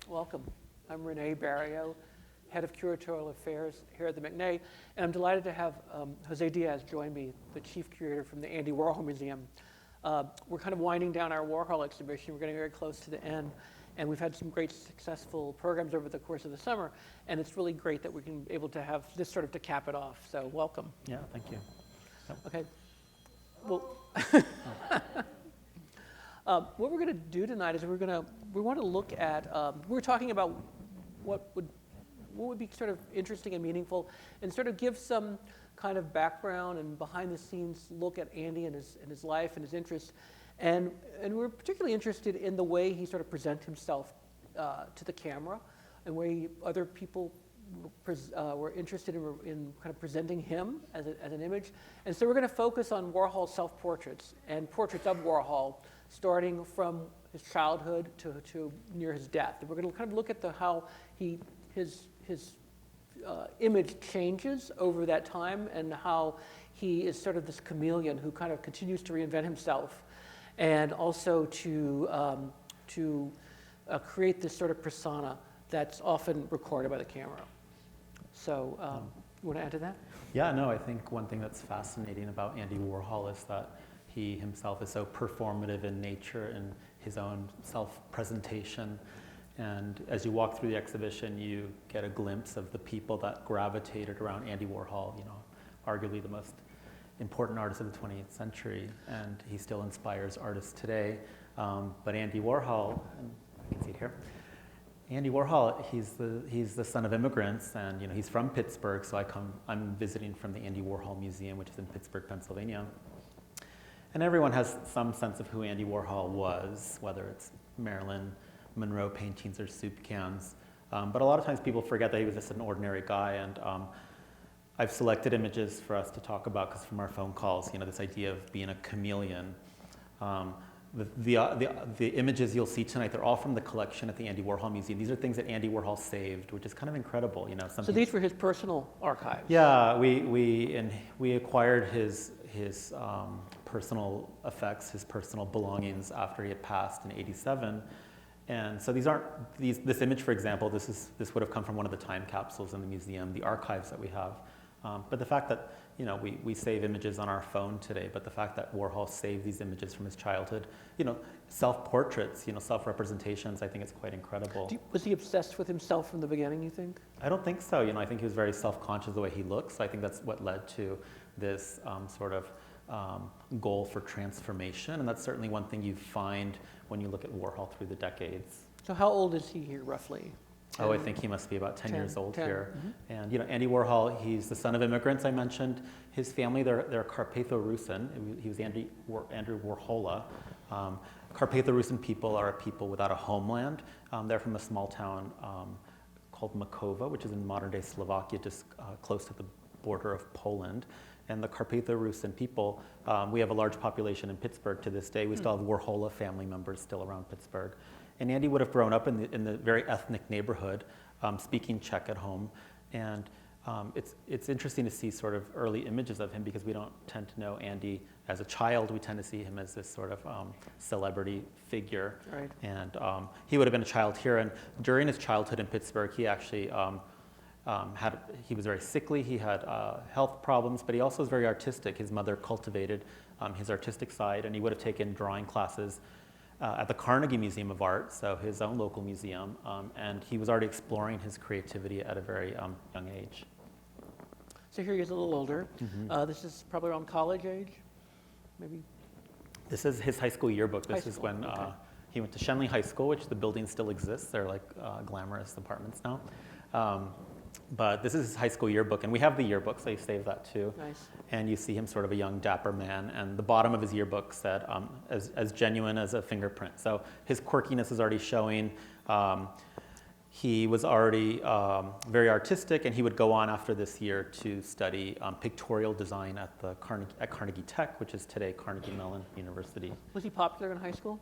Welcome. I'm René Barilleaux, Head of Curatorial Affairs here at the McNay, and I'm delighted to have José Diaz join me, the Chief Curator from the Andy Warhol Museum. We're kind of winding down our Warhol exhibition. We're getting very close to the end, and we've had some great successful programs over the course of the summer, and it's really great that we can be able to have this sort of to cap it off. So welcome. Yeah, thank you. Yep. Okay. Well, what we're going to do tonight is we want to look at, we're talking about what would be sort of interesting and meaningful, and sort of give some kind of background and behind the scenes look at Andy and his life and his interests. And we're particularly interested in the way he sort of presents himself to the camera, and way other people were interested in kind of presenting him as an image. And so we're going to focus on Warhol's self-portraits and portraits of Warhol, starting from his childhood to near his death. And we're going to kind of look at how his image changes over that time, and how he is sort of this chameleon who kind of continues to reinvent himself, and also to create this sort of persona that's often recorded by the camera. So you want to add to that? Yeah, no, I think one thing that's fascinating about Andy Warhol is that he himself is so performative in nature and his own self-presentation. And as you walk through the exhibition, you get a glimpse of the people that gravitated around Andy Warhol, arguably the most important artist of the 20th century, and he still inspires artists today. But Andy Warhol, and I can see it here, Andy Warhol, he's the son of immigrants, and he's from Pittsburgh, so I'm visiting from the Andy Warhol Museum, which is in Pittsburgh, Pennsylvania. And everyone has some sense of who Andy Warhol was, whether it's Marilyn Monroe paintings or soup cans. But a lot of times people forget that he was just an ordinary guy, and I've selected images for us to talk about, because from our phone calls, this idea of being a chameleon. The images you'll see tonight, they're all from the collection at the Andy Warhol Museum. These are things that Andy Warhol saved, which is kind of incredible. So these were his personal archives? Yeah, we acquired his personal effects, his personal belongings after he had passed in '87. And so this image, for example, this would have come from one of the time capsules in the museum, the archives that we have. But the fact that, we save images on our phone today, but the fact that Warhol saved these images from his childhood, self-portraits, self-representations, I think it's quite incredible. Was he obsessed with himself from the beginning, you think? I don't think so. I think he was very self-conscious of the way he looks. I think that's what led to this sort of goal for transformation, and that's certainly one thing you find when you look at Warhol through the decades. So how old is he here, roughly? 10? Oh, I think he must be about 10 years old 10. here. Mm-hmm. And Andy Warhol, he's the son of immigrants, I mentioned. His family, they're Carpatho-Rusyn. He was Andrew Warhola. Carpatho-Rusyn people are people without a homeland. They're from a small town called Makova, which is in modern-day Slovakia, just close to the border of Poland. And the Carpatho-Rusyn people, we have a large population in Pittsburgh to this day. We still have Warhola family members still around Pittsburgh. And Andy would have grown up in the very ethnic neighborhood, speaking Czech at home. And it's interesting to see sort of early images of him, because we don't tend to know Andy as a child. We tend to see him as this sort of celebrity figure. Right. And he would have been a child here. And during his childhood in Pittsburgh, he actually he was very sickly. He had health problems, but he also was very artistic. His mother cultivated his artistic side, and he would have taken drawing classes at the Carnegie Museum of Art, so his own local museum, and he was already exploring his creativity at a very young age. So here he is a little older. Mm-hmm. This is probably around college age, maybe? This is his high school yearbook. This is when okay. He went to Shenley High School, which the building still exists. They're like glamorous apartments now. But this is his high school yearbook, and we have the yearbook, so you saved that too. Nice. And you see him sort of a young, dapper man, and the bottom of his yearbook said, as genuine as a fingerprint. So his quirkiness is already showing. He was already very artistic, and he would go on after this year to study pictorial design at Carnegie Tech, which is today Carnegie Mellon University. Was he popular in high school?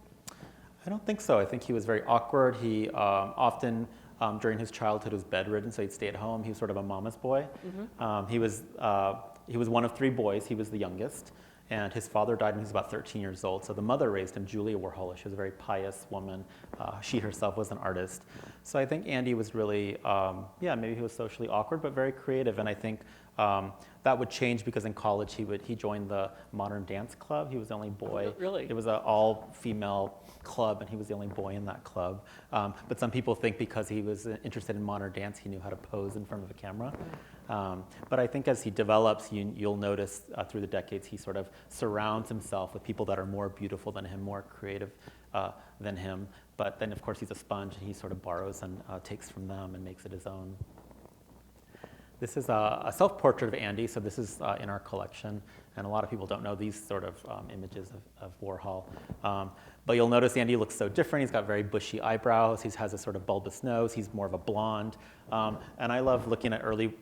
I don't think so. I think he was very awkward. He often, during his childhood, was bedridden, so he'd stay at home. He was sort of a mama's boy. Mm-hmm. He was one of three boys. He was the youngest, and his father died when he was about 13 years old. So the mother raised him, Julia Warhol. She was a very pious woman. She herself was an artist. So I think Andy was really, maybe he was socially awkward, but very creative. And I think that would change because in college he joined the modern dance club. He was the only boy. Really? It was an all-female club, and he was the only boy in that club. But some people think because he was interested in modern dance, he knew how to pose in front of a camera. But I think as he develops, you'll notice through the decades, he sort of surrounds himself with people that are more beautiful than him, more creative than him. But then, of course, he's a sponge, and he sort of borrows and takes from them and makes it his own. This is a self-portrait of Andy, so this is in our collection, and a lot of people don't know these sort of images of Warhol. But you'll notice Andy looks so different. He's got very bushy eyebrows. He has a sort of bulbous nose. He's more of a blonde. And I love looking at early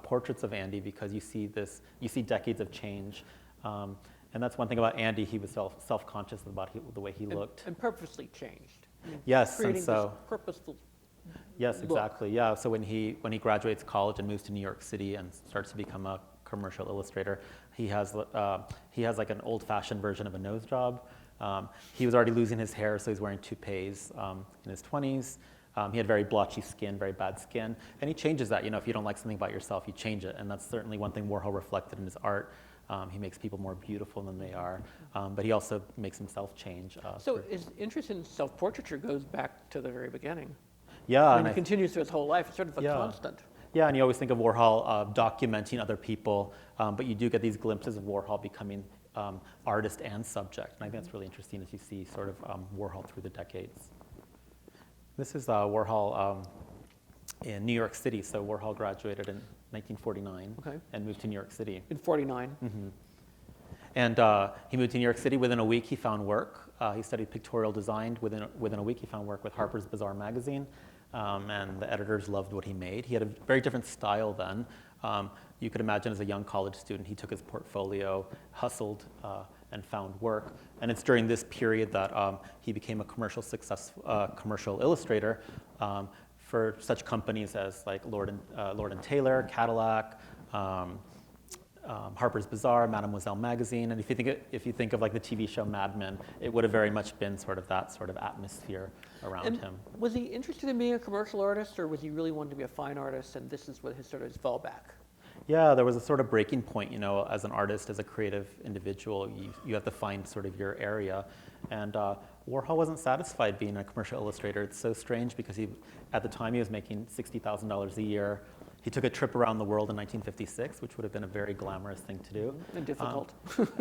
portraits of Andy because you see decades of change. And that's one thing about Andy. He was self-conscious about the way he looked. And purposely changed. Yes, creating and so. This purposeful Yes, look. exactly. Yeah. So when he graduates college and moves to New York City and starts to become a commercial illustrator, he has like an old-fashioned version of a nose job. He was already losing his hair, so he's wearing toupees in his 20s. He had very blotchy skin, very bad skin, and he changes that. If you don't like something about yourself, you change it, and that's certainly one thing Warhol reflected in his art. He makes people more beautiful than they are, but he also makes himself change. So his interest in self-portraiture goes back to the very beginning. Yeah, And it continues through his whole life. It's sort of a constant. Yeah, and you always think of Warhol documenting other people, but you do get these glimpses of Warhol becoming artist and subject, and I think that's really interesting as you see sort of Warhol through the decades. This is Warhol in New York City. So Warhol graduated in 1949 and moved to New York City. In 49. Mm-hmm. And he moved to New York City. Within a week, he found work. He studied pictorial design. Within a week, he found work with Harper's Bazaar magazine, and the editors loved what he made. He had a very different style then. You could imagine as a young college student, he took his portfolio, hustled, and found work. And it's during this period that he became a commercial illustrator for such companies as like Lord and Taylor, Cadillac, Harper's Bazaar, Mademoiselle magazine, and if you think of like the TV show Mad Men, it would have very much been sort of that sort of atmosphere around him. Was he interested in being a commercial artist, or was he really wanting to be a fine artist, and this is what his sort of his fallback? Yeah, there was a sort of breaking point, as an artist, as a creative individual, you have to find sort of your area. And Warhol wasn't satisfied being a commercial illustrator. It's so strange because at the time he was making $60,000 a year. He took a trip around the world in 1956, which would have been a very glamorous thing to do. And difficult.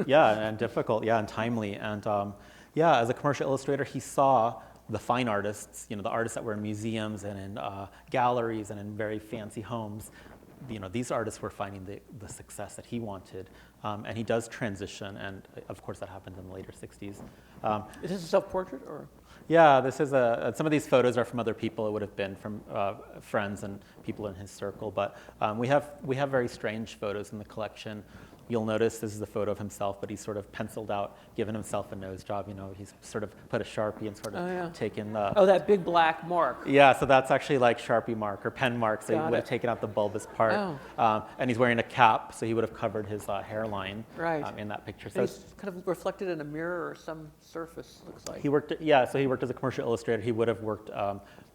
And difficult, and timely. And as a commercial illustrator, he saw the fine artists, the artists that were in museums and in galleries and in very fancy homes. These artists were finding the success that he wanted. And he does transition, and of course that happened in the later 60s. Is this a self-portrait, or? Yeah, this is some of these photos are from other people. It would have been from friends and people in his circle. But we have very strange photos in the collection. You'll notice this is a photo of himself, but he's sort of penciled out, given himself a nose job. He's sort of put a Sharpie and sort of taken the... Oh, that big black mark. Yeah, so that's actually like Sharpie mark or pen mark, so he would have taken out the bulbous part. And he's wearing a cap, so he would have covered his hairline in that picture. So he's kind of reflected in a mirror or some surface, looks like. He worked as a commercial illustrator. He would have worked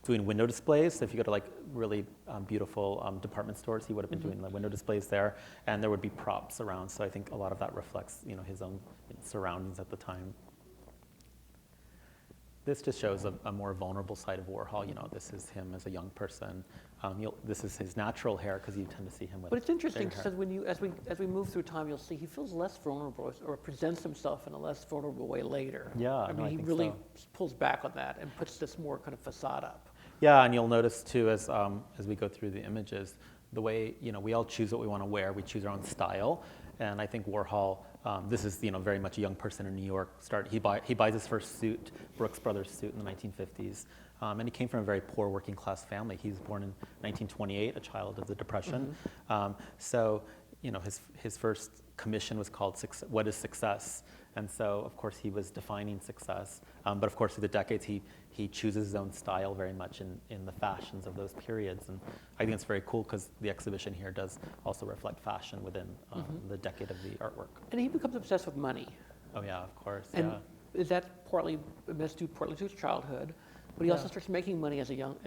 doing window displays. So if you go to like really beautiful department stores, he would have been doing the window displays there, and there would be props around. So I think a lot of that reflects, his own surroundings at the time. This just shows a more vulnerable side of Warhol. This is him as a young person. This is his natural hair because you tend to see him with. But it's interesting because as we move through time, you'll see he feels less vulnerable or presents himself in a less vulnerable way later. Yeah, I mean, he really pulls back on that and puts this more kind of facade up. Yeah, and you'll notice too as we go through the images, the way we all choose what we want to wear. We choose our own style, and I think Warhol. This is very much a young person in New York. He buys his first suit, Brooks Brothers suit, in the 1950s, and he came from a very poor working class family. He was born in 1928, a child of the Depression. So his first commission was called What is Success? And so, of course, he was defining success. But of course, through the decades, he chooses his own style very much in the fashions of those periods. And I think it's very cool because the exhibition here does also reflect fashion within the decade of the artwork. And he becomes obsessed with money. Oh yeah, of course. And yeah. is that partly due to his childhood? But he also starts making money as a young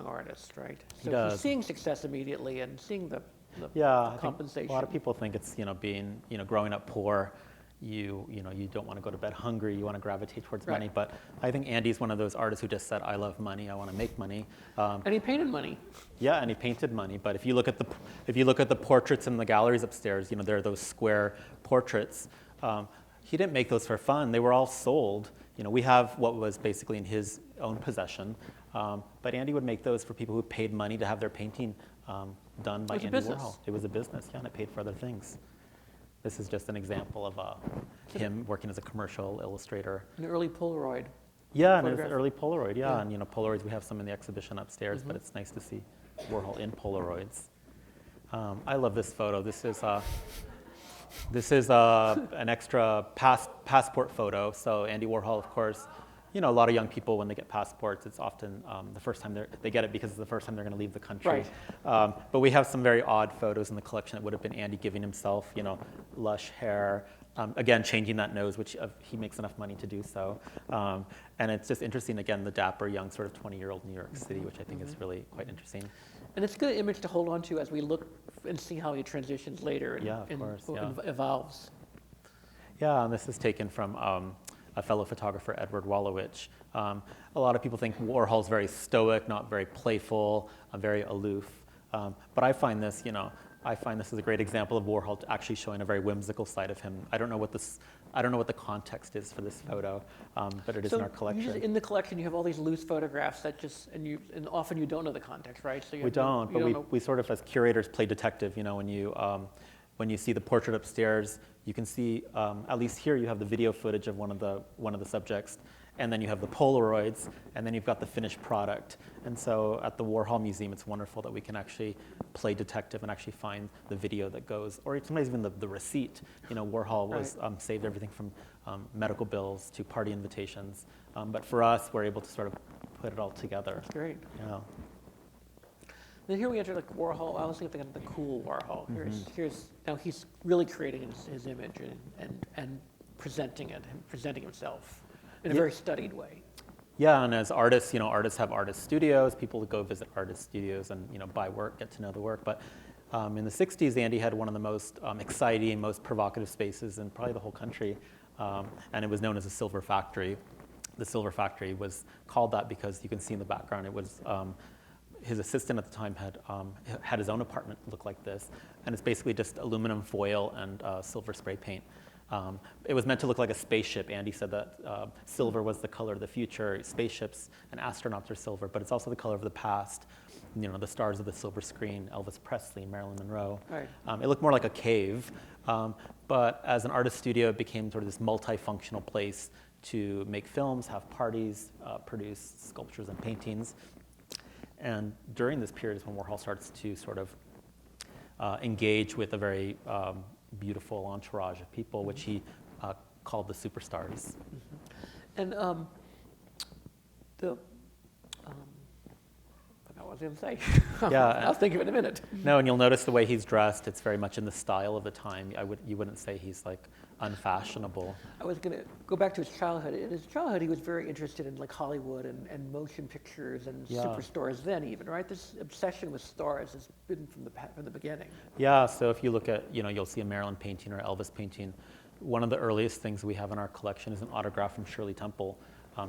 artist, right? So he's seeing success immediately and seeing the compensation. I think a lot of people think it's being growing up poor. You don't want to go to bed hungry. You want to gravitate towards money. But I think Andy's one of those artists who just said, "I love money. I want to make money." And he painted money. Yeah, and he painted money. But if you look at the portraits in the galleries upstairs, there are those square portraits. He didn't make those for fun. They were all sold. We have what was basically in his own possession. But Andy would make those for people who paid money to have their painting done by Andy Warhol. It was a business, yeah, and it paid for other things. This is just an example of him working as a commercial illustrator. An early Polaroid. Yeah, and it was an early Polaroid, yeah. And Polaroids, we have some in the exhibition upstairs, but it's nice to see Warhol in Polaroids. I love this photo. This is an extra passport photo. So Andy Warhol, of course, a lot of young people, when they get passports, it's often the first time they get it because it's the first time they're going to leave the country. Right. But we have some very odd photos in the collection. It would have been Andy giving himself, lush hair. Again, changing that nose, which he makes enough money to do so. And it's just interesting, again, the dapper young sort of 20-year-old New York City, which I think is really quite interesting. And it's a good image to hold on to as we look and see how he transitions later and evolves. Yeah, and this is taken from a fellow photographer, Edward Wallowich. A lot of people think Warhol's very stoic, not very playful, very aloof. But I find this, as a great example of Warhol actually showing a very whimsical side of him. I don't know what the context is for this photo, but it is in our collection. In the collection, you have all these loose photographs that and often you don't know the context, right? So we don't, but we sort of, as curators, play detective. When you see the portrait upstairs, you can see, at least here, you have the video footage of one of the subjects, and then you have the Polaroids, and then you've got the finished product. And so at the Warhol Museum, it's wonderful that we can actually play detective and actually find the video that goes, or sometimes even the receipt. Warhol was saved everything from medical bills to party invitations. But for us, we're able to sort of put it all together. That's great. Then here we enter Warhol. I was thinking of the cool Warhol. Here's now he's really creating his image and presenting himself in a very studied way. Yeah, and as artists, artists have artist studios. People go visit artist studios and buy work, get to know the work. But in the '60s, Andy had one of the most exciting, most provocative spaces in probably the whole country, and it was known as the Silver Factory. The Silver Factory was called that because you can see in the background it was. His assistant at the time had his own apartment look like this, and it's basically just aluminum foil and silver spray paint. It was meant to look like a spaceship. Andy said that silver was the color of the future. Spaceships and astronauts are silver, but it's also the color of the past. The stars of the silver screen, Elvis Presley, Marilyn Monroe. Right. It looked more like a cave, but as an artist studio, it became sort of this multifunctional place to make films, have parties, produce sculptures and paintings. And during this period is when Warhol starts to sort of engage with a very beautiful entourage of people, which he called the superstars. And I forgot what I was going to say. Yeah, I'll think of it in a minute. No, and you'll notice the way he's dressed. It's very much in the style of the time. You wouldn't say he's unfashionable. I was going to go back to his childhood. In his childhood, he was very interested in Hollywood and motion pictures and superstars then even, right? This obsession with stars has been from the beginning. Yeah, so if you look at, you'll see a Marilyn painting or Elvis painting. One of the earliest things we have in our collection is an autograph from Shirley Temple.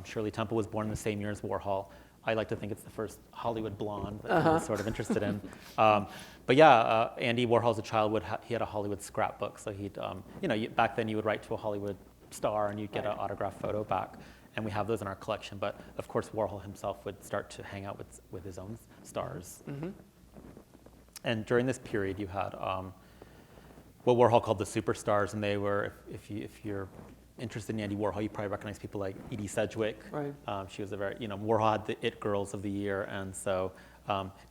Shirley Temple was born the same year as Warhol. I like to think it's the first Hollywood blonde that he was sort of interested in. But yeah, Andy Warhol as a child he had a Hollywood scrapbook. So he'd, back then you would write to a Hollywood star and you'd get an autographed photo back. And we have those in our collection. But of course, Warhol himself would start to hang out with his own stars. And during this period, you had what Warhol called the superstars, and they were, if you're interested in Andy Warhol, you probably recognize people like Edie Sedgwick. Right. She was a very, Warhol had the It Girls of the Year, and so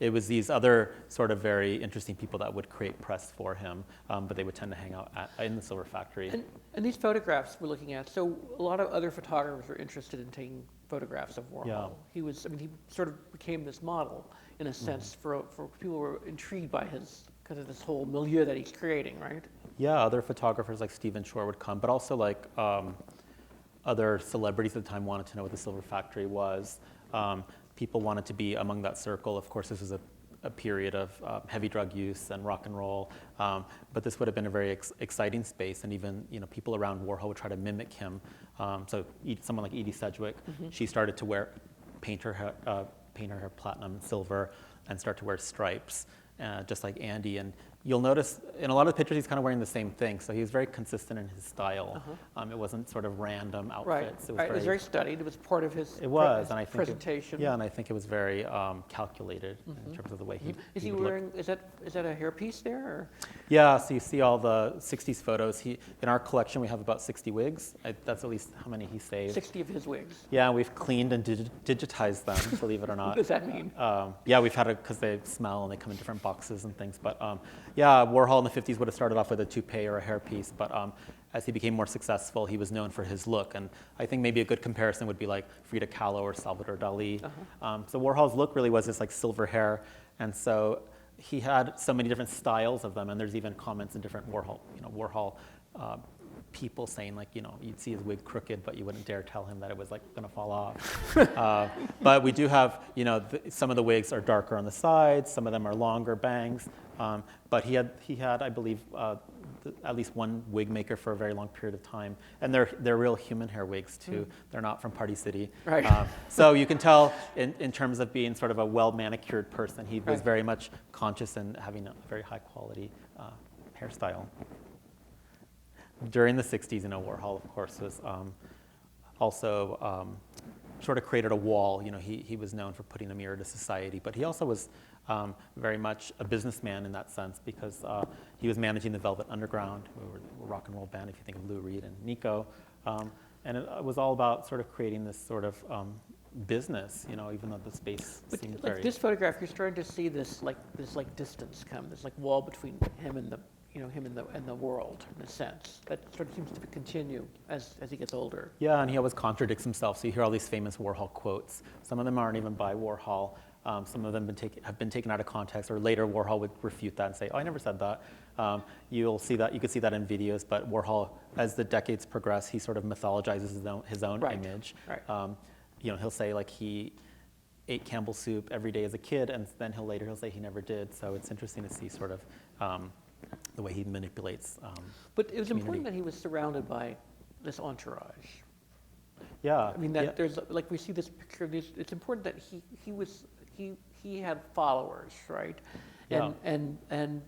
it was these other sort of very interesting people that would create press for him, but they would tend to hang out in the Silver Factory. And these photographs we're looking at, so a lot of other photographers were interested in taking photographs of Warhol. Yeah. He sort of became this model, in a sense, for people who were intrigued by his, kind of this whole milieu that he's creating, right? Yeah, other photographers like Stephen Shore would come, but also like other celebrities at the time wanted to know what the Silver Factory was. People wanted to be among that circle. Of course, this was a period of heavy drug use and rock and roll, but this would have been a very exciting space, and even people around Warhol would try to mimic him. So someone like Edie Sedgwick, she started to paint her hair platinum and silver, and start to wear stripes, just like Andy. And you'll notice in a lot of the pictures he's kind of wearing the same thing, so he was very consistent in his style. It wasn't sort of random outfits. Right. It was very studied. It was part of his, and I think presentation. and I think it was very calculated in terms of the way he Is he would wearing, look. is that a hairpiece there? Or? Yeah, so you see all the 60s photos. In our collection, we have about 60 wigs. That's at least how many he saved. 60 of his wigs. Yeah, we've cleaned and digitized them, believe it or not. What does that mean? Yeah, we've had it because they smell and they come in different boxes and things. But yeah, Warhol in the 50s would have started off with a toupee or a hairpiece, but as he became more successful, he was known for his look. And I think maybe a good comparison would be like Frida Kahlo or Salvador Dali. So Warhol's look really was this like silver hair, and so he had so many different styles of them. And there's even comments in different Warhol people saying like, you'd see his wig crooked, but you wouldn't dare tell him that it was like going to fall off. But we do have, some of the wigs are darker on the sides, some of them are longer bangs. But he had, I believe, at least one wig maker for a very long period of time, and they're real human hair wigs too. They're not from Party City. Right. So you can tell in terms of being sort of a well manicured person, he was very much conscious in having a very high quality hairstyle. During the 60s, Warhol, of course, was also sort of created a wall. He was known for putting a mirror to society, but he also was very much a businessman in that sense, because he was managing the Velvet Underground, who were a rock and roll band, if you think of Lou Reed and Nico. And it was all about sort of creating this sort of business, even though the space seemed very... This photograph, you're starting to see this distance come, this wall between him and the and the world, in a sense. That sort of seems to continue as he gets older. Yeah, and he always contradicts himself. So you hear all these famous Warhol quotes. Some of them aren't even by Warhol. Some of them have been taken out of context, or later Warhol would refute that and say, "Oh, I never said that." You could see that in videos. But Warhol, as the decades progress, he sort of mythologizes his own image. Right. He'll say like he ate Campbell's soup every day as a kid, and then he'll say he never did. So it's interesting to see sort of the way he manipulates. But it was community. important that he was surrounded by this entourage. Yeah. I mean, there's like we see this picture. It's important that he had followers, right? Yeah.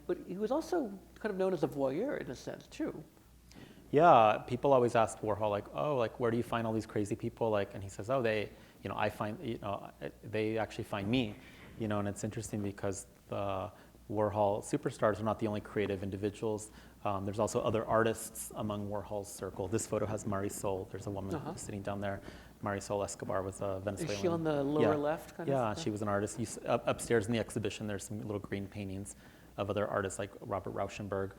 But he was also kind of known as a voyeur in a sense too. Yeah, people always ask Warhol where do you find all these crazy people? And he says, they actually find me, and it's interesting because the Warhol superstars are not the only creative individuals. There's also other artists among Warhol's circle. This photo has Marisol. There's a woman sitting down there. Marisol Escobar was a Venezuelan. Is she on the lower left? Yeah, she was an artist. Upstairs in the exhibition, there's some little green paintings of other artists like Robert Rauschenberg.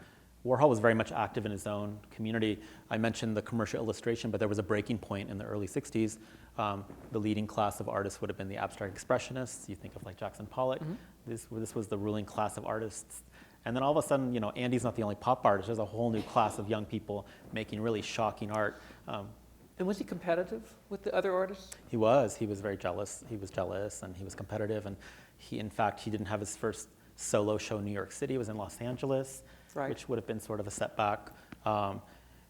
Warhol was very much active in his own community. I mentioned the commercial illustration, but there was a breaking point in the early 60s. The leading class of artists would have been the abstract expressionists. You think of like Jackson Pollock. This was the ruling class of artists. And then all of a sudden, Andy's not the only pop artist. There's a whole new class of young people making really shocking art. And was he competitive with the other artists? He was very jealous. He was jealous and he was competitive. And he didn't have his first solo show in New York City. It was in Los Angeles, which would have been sort of a setback.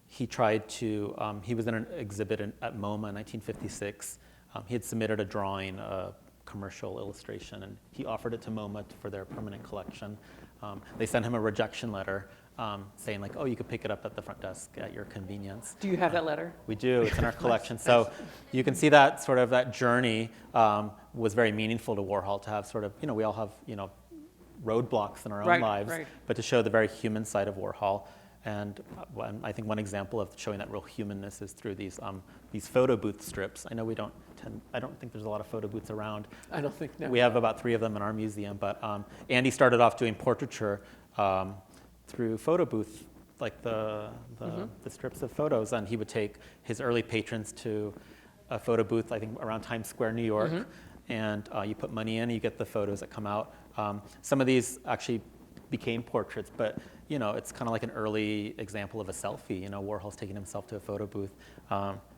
He was in an exhibit at MoMA in 1956. He had submitted a drawing, a commercial illustration, and he offered it to MoMA for their permanent collection. They sent him a rejection letter saying like, you could pick it up at the front desk at your convenience. Do you have that letter? We do, it's in our collection. So you can see that sort of that journey was very meaningful to Warhol to have sort of, we all have, roadblocks in our own lives, but to show the very human side of Warhol. And I think one example of showing that real humanness is through these photo booth strips. I know I don't think there's a lot of photo booths around. I don't think, no. We have about 3 of them in our museum, but Andy started off doing portraiture through photo booth, like the strips of photos, and he would take his early patrons to a photo booth, I think around Times Square, New York, and you put money in, you get the photos that come out. Some of these actually became portraits, but it's kind of like an early example of a selfie. Warhol's taking himself to a photo booth.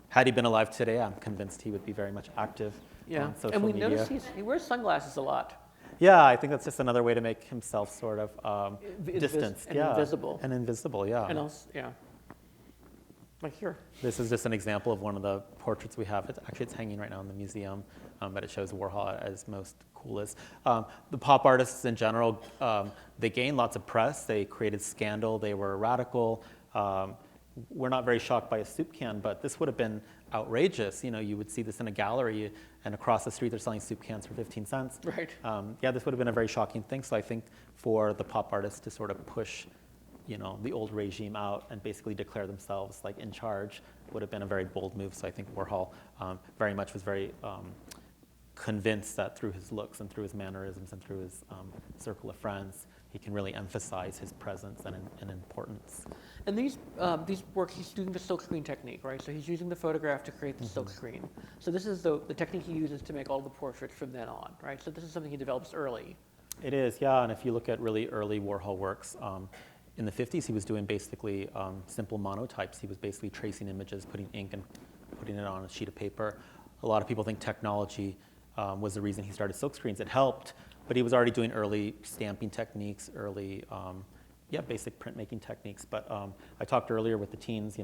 Had he been alive today, I'm convinced he would be very much active on social and we media. notice he wears sunglasses a lot. Yeah, I think that's just another way to make himself sort of distanced. And invisible. And invisible, yeah. And also, like here. This is just an example of one of the portraits we have. It's hanging right now in the museum, but it shows Warhol as most coolest. The pop artists in general, they gained lots of press. They created scandal. They were radical. We're not very shocked by a soup can, but this would have been outrageous. You would see this in a gallery, and across the street they're selling soup cans for 15 cents. Right. This would have been a very shocking thing. So I think for the pop artists to sort of push the old regime out and basically declare themselves like in charge would have been a very bold move. So I think Warhol very much was very convinced that through his looks and through his mannerisms and through his circle of friends, he can really emphasize his presence and importance. And these work, he's doing the silkscreen technique, right? So he's using the photograph to create the silkscreen. So this is the technique he uses to make all the portraits from then on, right? So this is something he develops early. It is, yeah. And if you look at really early Warhol works, in the 50s, he was doing basically simple monotypes. He was basically tracing images, putting ink and putting it on a sheet of paper. A lot of people think technology was the reason he started silkscreens. It helped, but he was already doing early stamping techniques, early, basic printmaking techniques. But I talked earlier with the teens,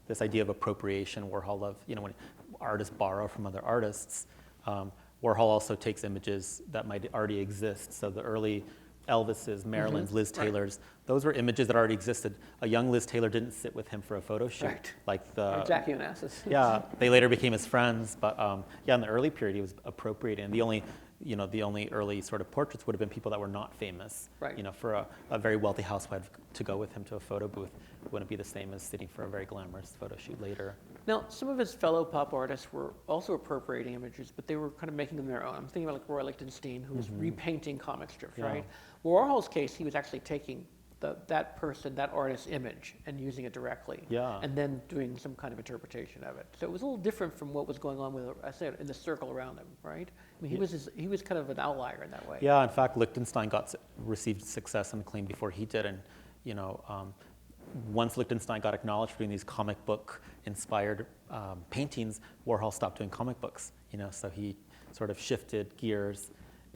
this idea of appropriation. Warhol loved, when artists borrow from other artists. Warhol also takes images that might already exist. So the early Elvis's, Marilyn's, Liz Taylor's, those were images that already existed. A young Liz Taylor didn't sit with him for a photo shoot. Right. Like the Jackie Onassis. Yeah, they later became his friends, but in the early period he was appropriating. And the only early sort of portraits would have been people that were not famous. Right. For a very wealthy housewife to go with him to a photo booth wouldn't be the same as sitting for a very glamorous photo shoot later. Now, some of his fellow pop artists were also appropriating images, but they were kind of making them their own. I'm thinking about like Roy Lichtenstein, who was repainting comic strips, right? Warhol's case, he was actually taking that artist's image and using it directly, and then doing some kind of interpretation of it. So it was a little different from what was going on with, I said, in the circle around him, right? I mean, he was kind of an outlier in that way. Yeah, in fact, Lichtenstein received success and acclaim before he did, and once Lichtenstein got acknowledged for doing these comic book inspired paintings, Warhol stopped doing comic books. So he sort of shifted gears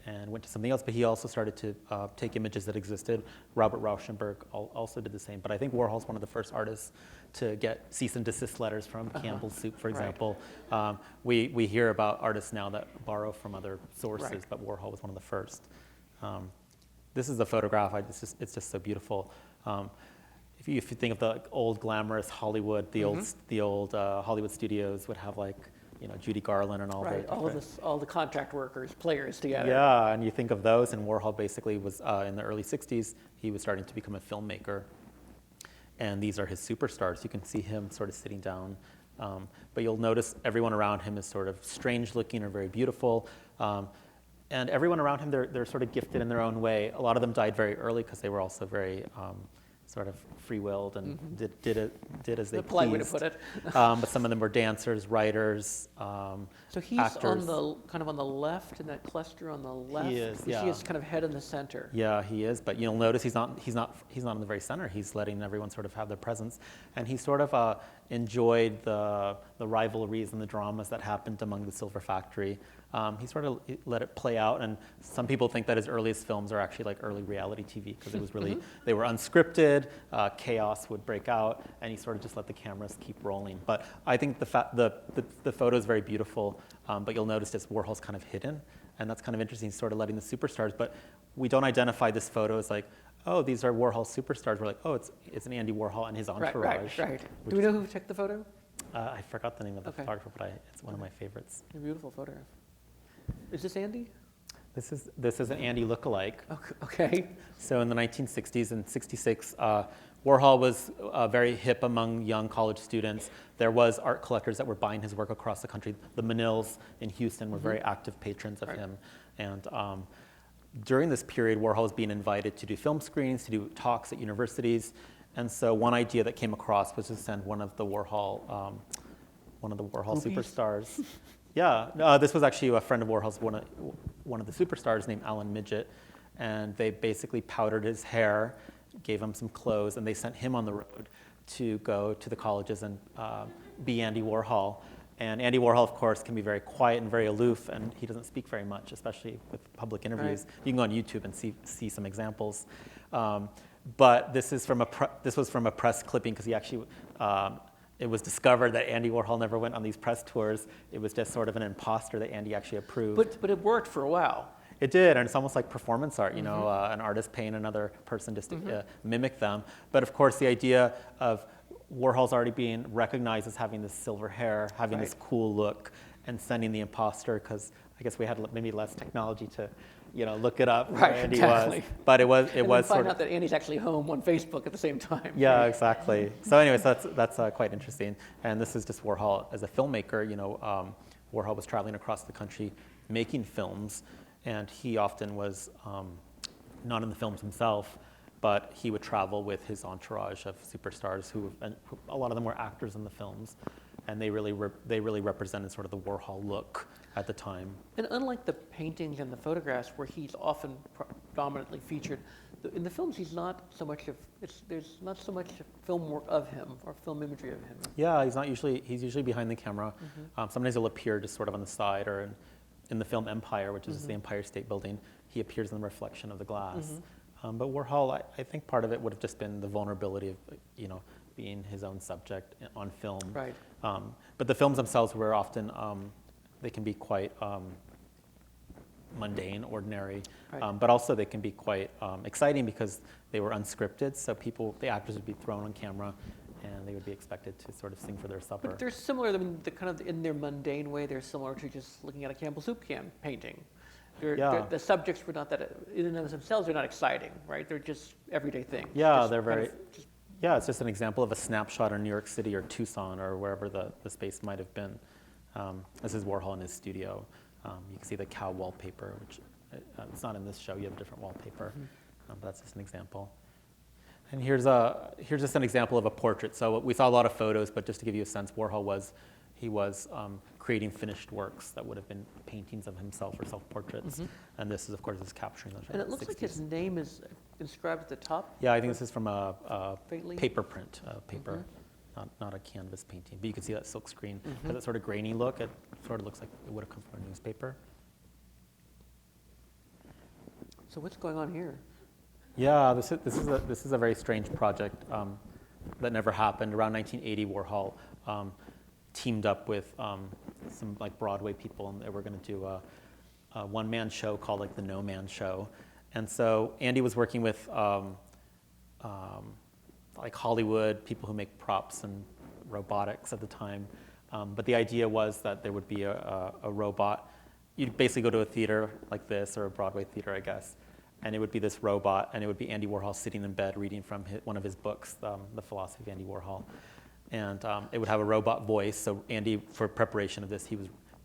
and went to something else, but he also started to take images that existed. Robert Rauschenberg also did the same, but I think Warhol's one of the first artists to get cease and desist letters from Campbell's Soup, for example. Right. We hear about artists now that borrow from other sources, but Warhol was one of the first. This is a photograph. It's just so beautiful. If you think of the old glamorous Hollywood, the old Hollywood studios would have like Judy Garland and all all the contract workers, players together. Yeah, and you think of those, and Warhol basically was in the early 60s, he was starting to become a filmmaker. And these are his superstars. You can see him sort of sitting down. But you'll notice everyone around him is sort of strange looking or very beautiful. And everyone around him, they're sort of gifted in their own way. A lot of them died very early because they were also very sort of free-willed and did as they pleased. Polite way to put it. But some of them were dancers, writers, so he's actors. on the left in that cluster on the left. He is, You see his kind of head in the center. Yeah, he is. But you'll notice he's not in the very center. He's letting everyone sort of have their presence, and he sort of enjoyed the rivalries and the dramas that happened among the Silver Factory. He sort of let it play out, and some people think that his earliest films are actually like early reality TV because it was really they were unscripted, chaos would break out, and he sort of just let the cameras keep rolling. But I think the photo is very beautiful, but you'll notice just Warhol's kind of hidden, and that's kind of interesting. He's sort of letting the superstars, but we don't identify this photo as like, oh, these are Warhol superstars. We're like, oh, it's an Andy Warhol and his entourage. Right. Do we know who took the photo? I forgot the name of the photographer, but it's one of my favorites. A beautiful photograph. Is this Andy? This is an Andy lookalike. Okay. So in the 1960s and 66, Warhol was very hip among young college students. There was art collectors that were buying his work across the country. The Manils in Houston were very active patrons of him. And during this period, Warhol was being invited to do film screenings, to do talks at universities. And so one idea that came across was to send one of the Warhol superstars. Yeah, this was actually a friend of Warhol's, one of the superstars named Alan Midget. And they basically powdered his hair, gave him some clothes, and they sent him on the road to go to the colleges and be Andy Warhol. And Andy Warhol, of course, can be very quiet and very aloof, and he doesn't speak very much, especially with public interviews. Right. You can go on YouTube and see some examples. But this was from a press clipping, because he actually, it was discovered that Andy Warhol never went on these press tours. It was just sort of an imposter that Andy actually approved. But it worked for a while. It did, and it's almost like performance art, you know, an artist paying another person just to mimic them. But of course, the idea of Warhol's already being recognized as having this silver hair, having this cool look, and sending the imposter, because I guess we had maybe less technology to, you know, look it up where Andy was. But it was find out that Andy's actually home on Facebook at the same time. Yeah, exactly. So anyways, that's quite interesting. And this is just Warhol as a filmmaker. You know, Warhol was traveling across the country making films, and he often was not in the films himself, but he would travel with his entourage of superstars and a lot of them were actors in the films, and they really represented sort of the Warhol look at the time. And unlike the paintings and the photographs where he's often dominantly featured, in the films there's not so much film work of him or film imagery of him. Yeah, he's usually behind the camera. Sometimes he'll appear just sort of on the side, or in the film Empire, which is the Empire State Building, he appears in the reflection of the glass. But Warhol, I think part of it would have just been the vulnerability of, you know, being his own subject on film. Right. But the films themselves were often, they can be quite mundane, ordinary, but also they can be quite exciting because they were unscripted. So the actors would be thrown on camera, and they would be expected to sort of sing for their supper. But they're similar. I mean, in their mundane way, they're similar to just looking at a Campbell soup can painting. The subjects were not that, in and of themselves, they're not exciting, right? They're just everyday things. Yeah, they're very. Yeah, it's just an example of a snapshot in New York City or Tucson or wherever the space might have been. This is Warhol in his studio. You can see the cow wallpaper, which it's not in this show. You have a different wallpaper, but that's just an example. And here's just an example of a portrait. So we saw a lot of photos, but just to give you a sense, Warhol was creating finished works that would have been paintings of himself or self-portraits. And this is, of course, is capturing those. And it looks 60s. Like his name is inscribed at the top? Yeah, I think this is from a paper print, paper, not a canvas painting. But you can see that silk screen. Has that sort of grainy look. It sort of looks like it would have come from a newspaper. So what's going on here? Yeah, this is a very strange project that never happened. Around 1980, Warhol teamed up with some like Broadway people, and they were going to do a one-man show called like the No Man Show. And so Andy was working with like Hollywood people who make props and robotics at the time. But the idea was that there would be a robot. You'd basically go to a theater like this, or a Broadway theater, I guess, and it would be this robot, and it would be Andy Warhol sitting in bed reading from one of his books, The Philosophy of Andy Warhol. And it would have a robot voice. So Andy, for preparation of this,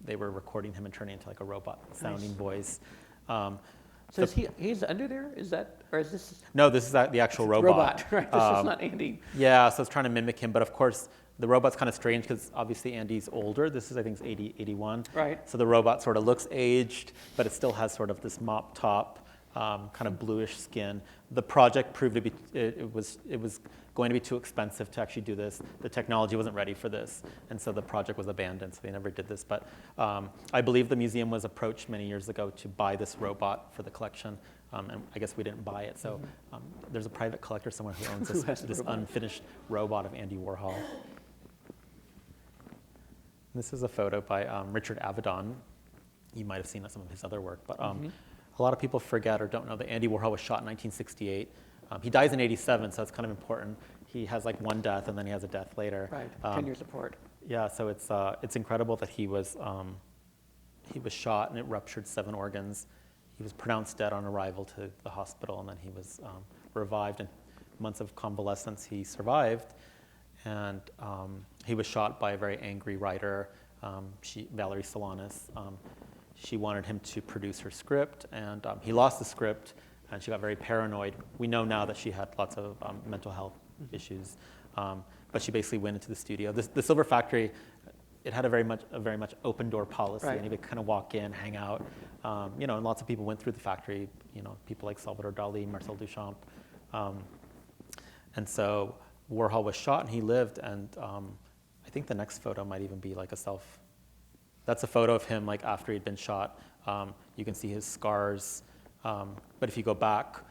they were recording him and turning into like a robot-sounding voice. So he's under there? Is this? No, this is the actual robot. Right? This is not Andy. Yeah, so it's trying to mimic him, but of course the robot's kind of strange because obviously Andy's older. This is, I think, 80, 81. Right. So the robot sort of looks aged, but it still has sort of this mop top, kind of bluish skin. The project proved to be it was going to be too expensive to actually do this. The technology wasn't ready for this, and so the project was abandoned, so they never did this. But I believe the museum was approached many years ago to buy this robot for the collection, and I guess we didn't buy it. So there's a private collector somewhere who owns this unfinished robot of Andy Warhol. This is a photo by Richard Avedon. You might have seen some of his other work, but a lot of people forget or don't know that Andy Warhol was shot in 1968. He dies in 87, so it's kind of important. He has like one death, and then he has a death later. Right, 10 years apart. Yeah, so it's incredible that he was shot and it ruptured 7 organs. He was pronounced dead on arrival to the hospital, and then he was revived. And months of convalescence, he survived. And he was shot by a very angry writer, Valerie Solanas. She wanted him to produce her script, and he lost the script, and she got very paranoid. We know now that she had lots of mental health issues, but she basically went into the studio. The Silver Factory, it had a very much open door policy. Right. Anybody could kind of walk in, hang out, and lots of people went through the factory. People like Salvador Dali, Marcel Duchamp, and so Warhol was shot and he lived, and I think the next photo might even be like a self. That's a photo of him like after he'd been shot. You can see his scars, but if you go back,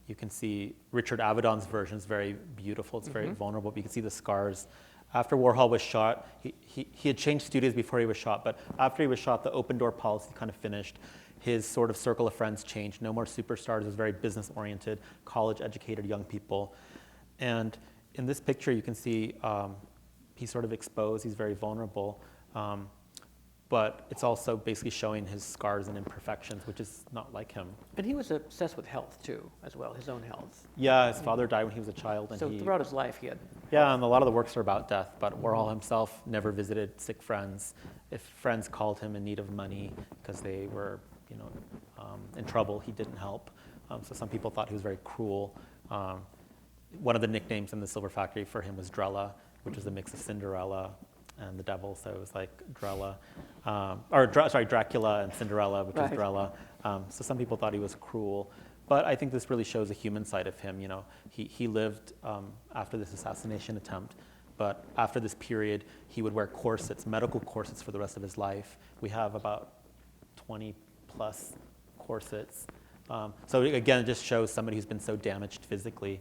you can see Richard Avedon's version is very beautiful. It's very vulnerable, but you can see the scars. After Warhol was shot, he had changed studios before he was shot, but after he was shot, the open door policy kind of finished. His sort of circle of friends changed. No more superstars. It was very business-oriented, college-educated young people. And in this picture, you can see he's sort of exposed. He's very vulnerable. But it's also basically showing his scars and imperfections, which is not like him. And he was obsessed with health, too, as well, his own health. Yeah, his father died when he was a child. And so throughout his life, he had... Yeah, and a lot of the works are about death, but Warhol himself never visited sick friends. If friends called him in need of money because they were, in trouble, he didn't help. So some people thought he was very cruel. One of the nicknames in the Silver Factory for him was Drella, which was a mix of Cinderella and the devil, so it was like Drella, Dracula and Cinderella, which was Drella. So some people thought he was cruel, but I think this really shows a human side of him. He lived after this assassination attempt, but after this period, he would wear corsets, medical corsets, for the rest of his life. We have about 20 plus corsets. So again, it just shows somebody who's been so damaged physically.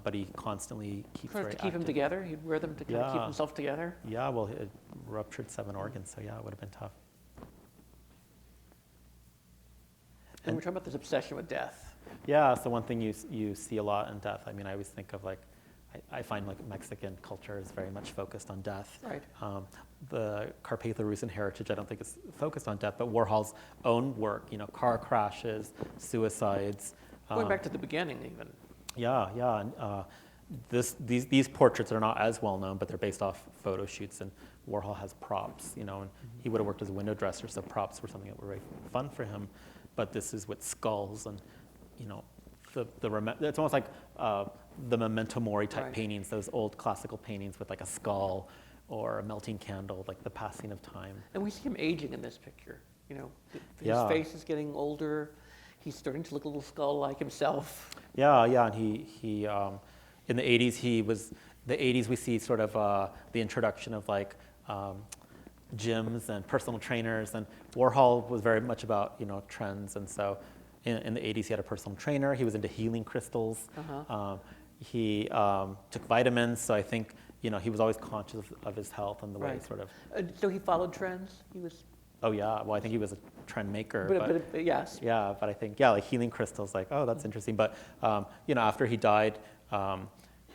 But he constantly keeps very active. To keep him together? He'd wear them to kind of keep himself together? Yeah, well, it ruptured 7 organs, so yeah, it would have been tough. And we're talking about this obsession with death. Yeah, so one thing you see a lot in death, I always think of I find Mexican culture is very much focused on death. Right. The Carpatho-Rusin heritage, I don't think is focused on death, but Warhol's own work, car crashes, suicides. Going back to the beginning even. Yeah. And, these portraits are not as well known, but they're based off photo shoots, and Warhol has props, and he would have worked as a window dresser, so props were something that were very fun for him. But this is with skulls and, it's almost like the Memento Mori type paintings, those old classical paintings with like a skull or a melting candle, like the passing of time. And we see him aging in this picture. His face is getting older. He's starting to look a little skull-like himself. Yeah, and he in the 80s, we see sort of the introduction of gyms and personal trainers, and Warhol was very much about, trends, and so in the 80s, he had a personal trainer. He was into healing crystals. He took vitamins, so I think, he was always conscious of his health and the way sort of... So he followed trends? He was... Oh yeah, well I think he was a trend maker. But yes. Yeah, but I think, like healing crystals, that's interesting. But, after he died,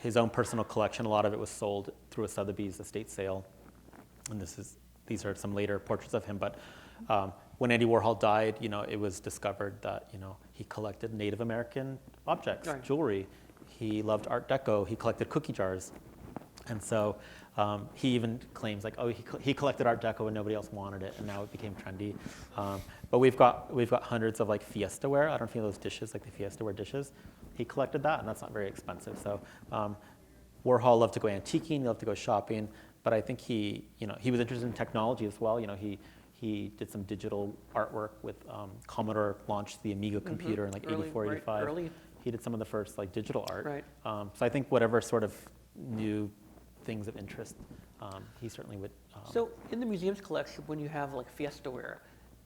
his own personal collection, a lot of it was sold through a Sotheby's estate sale. And these are some later portraits of him. But when Andy Warhol died, it was discovered that, he collected Native American objects, jewelry. He loved Art Deco. He collected cookie jars. And so he even claims he collected Art Deco and nobody else wanted it, and now it became trendy. But we've got hundreds of Fiesta ware. I don't know if you know those dishes, like the Fiesta ware dishes. He collected that, and that's not very expensive. So Warhol loved to go antiquing, he loved to go shopping, but I think he was interested in technology as well. He did some digital artwork with Commodore launched the Amiga computer in 84, 85. Early. He did some of the first digital art. Right. So I think whatever sort of new things of interest, he certainly would. So in the museum's collection, when you have Fiesta ware,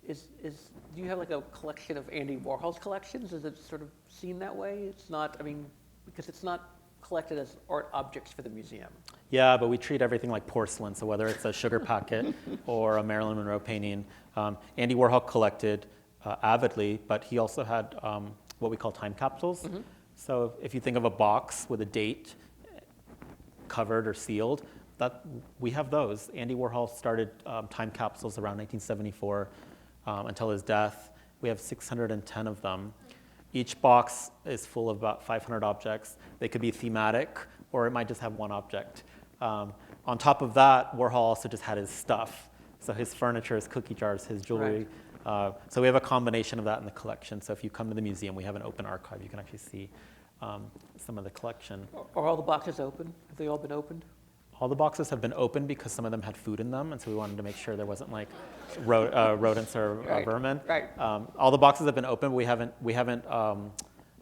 do you have a collection of Andy Warhol's collections? Is it sort of seen that way? It's not, because it's not collected as art objects for the museum. Yeah, but we treat everything like porcelain. So whether it's a sugar packet or a Marilyn Monroe painting, Andy Warhol collected avidly, but he also had what we call time capsules. Mm-hmm. So if you think of a box with a date covered or sealed, that we have those. Andy Warhol started time capsules around 1974 until his death. We have 610 of them. Each box is full of about 500 objects. They could be thematic, or it might just have one object. On top of that, Warhol also just had his stuff. So his furniture, his cookie jars, his jewelry. Right. So we have a combination of that in the collection. So if you come to the museum, we have an open archive. You can actually see some of the collection. Are all the boxes open? Have they all been opened? All the boxes have been opened because some of them had food in them, and so we wanted to make sure there wasn't like rodents or vermin. Right. All the boxes have been opened, but we haven't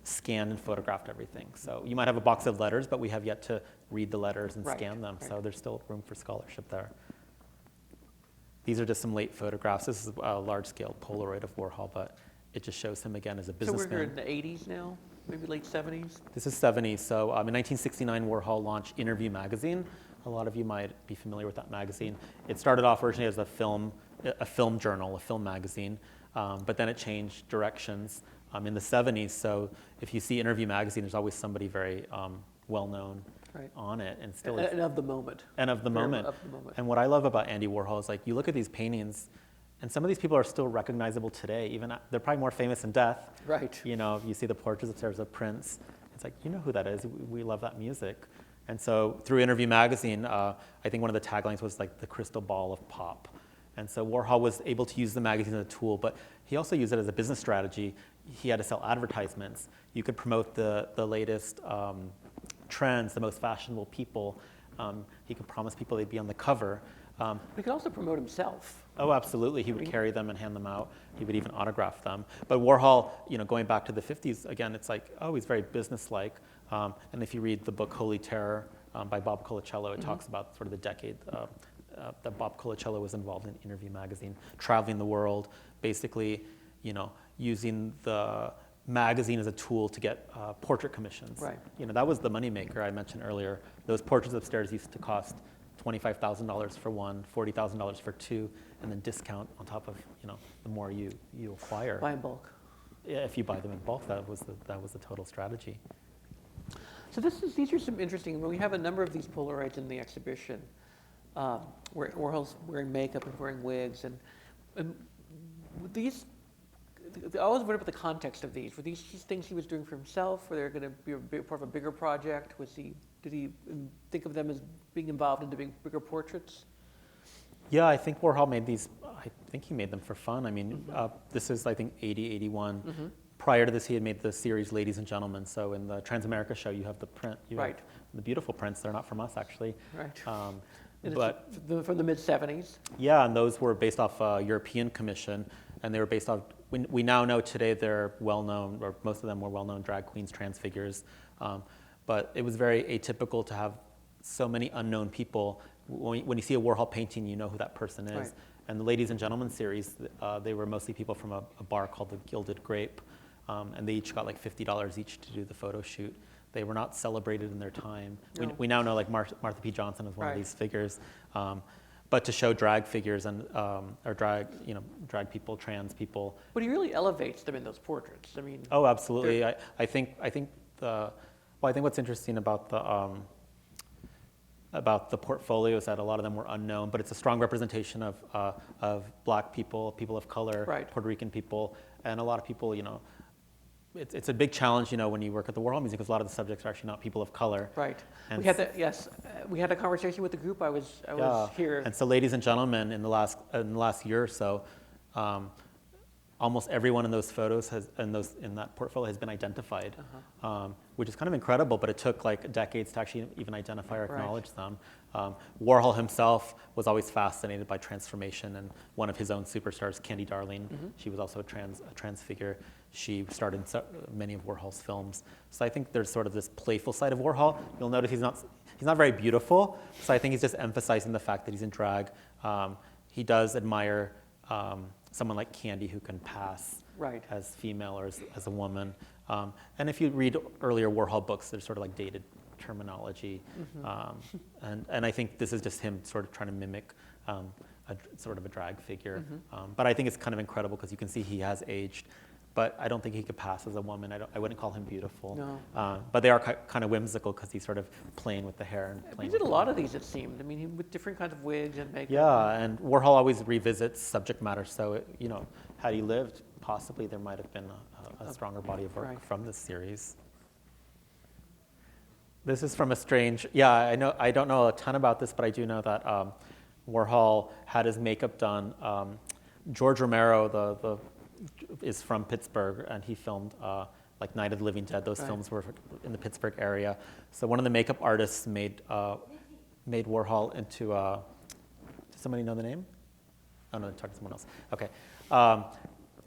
scanned and photographed everything. So you might have a box of letters, but we have yet to read the letters and scan them. So there's still room for scholarship there. These are just some late photographs. This is a large-scale Polaroid of Warhol, but it just shows him again as a businessman. So we're in the 80s now, maybe late 70s? This is 70s. So in 1969, Warhol launched Interview magazine. A lot of you might be familiar with that magazine. It started off originally as a film journal, a film magazine, but then it changed directions in the 70s. So if you see Interview magazine, there's always somebody very well-known on it, and still and of the moment. And of the moment. And what I love about Andy Warhol is, like, you look at these paintings, and some of these people are still recognizable today. Even they're probably more famous in death. Right. You know, you see the portraits upstairs of Prince. It's like, you know who that is. We love that music. And so through Interview magazine, I think one of the taglines was like the crystal ball of pop. And so Warhol was able to use the magazine as a tool, but he also used it as a business strategy. He had to sell advertisements. You could promote the latest trends, the most fashionable people. He could promise people they'd be on the cover. He could also promote himself. Oh, absolutely. He would carry them and hand them out. He would even autograph them. But Warhol, you know, going back to the 50s, again, it's like, oh, he's very businesslike. And if you read the book Holy Terror by Bob Colacello, it talks about sort of the decade that Bob Colacello was involved in Interview magazine, traveling the world, basically, you know, using the magazine as a tool to get portrait commissions. Right. You know, that was the moneymaker I mentioned earlier. Those portraits upstairs used to cost $25,000 for one, $40,000 for two, and then discount on top of, you know, the more you acquire. Buy in bulk. Yeah, if you buy them in bulk, that was the total strategy. So these are some interesting. We have a number of these Polaroids in the exhibition, where Warhol's wearing makeup and wearing wigs, and these. I always wonder about the context of these. Were these things he was doing for himself? Were they going to be part of a bigger project? Did he think of them as being involved in doing bigger portraits? Yeah, I think Warhol made these. I think he made them for fun. I mean, this is, I think, 80, 81. Prior to this, he had made the series Ladies and Gentlemen. So in the Transamerica show, you have the print. You have the beautiful prints. They're not from us, actually. Right. But from the mid-70s. Yeah, and those were based off a European commission, and they were based off. We now know today they're well-known, or most of them were well-known drag queens, trans figures. But it was very atypical to have so many unknown people. When you see a Warhol painting, you know who that person is. Right. And the Ladies and Gentlemen series, they were mostly people from a bar called the Gilded Grape, and they each got like $50 each to do the photo shoot. They were not celebrated in their time. No. We now know like Martha P. Johnson is one of these figures. But to show drag figures and or drag people, trans people. But he really elevates them in those portraits. I mean. Oh, absolutely. I think what's interesting about the portfolio is that a lot of them were unknown, but it's a strong representation of Black people, people of color, Puerto Rican people, and a lot of people, you know. It's a big challenge, you know, when you work at the Warhol Museum, because a lot of the subjects are actually not people of color. Right. And we had a conversation with the group. I was here. And so, Ladies and Gentlemen, in the last year or so, almost everyone in those photos in that portfolio has been identified, which is kind of incredible. But it took like decades to actually even identify or acknowledge them. Warhol himself was always fascinated by transformation, and one of his own superstars, Candy Darling, she was also a trans figure. She starred in many of Warhol's films. So I think there's sort of this playful side of Warhol. You'll notice he's not very beautiful. So I think he's just emphasizing the fact that he's in drag. He does admire someone like Candy who can pass as female or as a woman. And if you read earlier Warhol books, there's sort of like dated terminology. And I think this is just him sort of trying to mimic sort of a drag figure. But I think it's kind of incredible because you can see he has aged. But I don't think he could pass as a woman. I wouldn't call him beautiful. No. But they are kind of whimsical because he's sort of playing with the hair and playing. He did a lot of these, it seemed. I mean, with different kinds of wigs and makeup. Yeah, and Warhol always revisits subject matter. So, you know, had he lived, possibly there might have been a stronger body of work Right. from this series. This is from a strange, I don't know a ton about this, but I do know that Warhol had his makeup done. George Romero is from Pittsburgh, and he filmed like Night of the Living Dead. Those films were in the Pittsburgh area. So one of the makeup artists made Warhol into, does somebody know the name? Oh no, talk to someone else. Okay.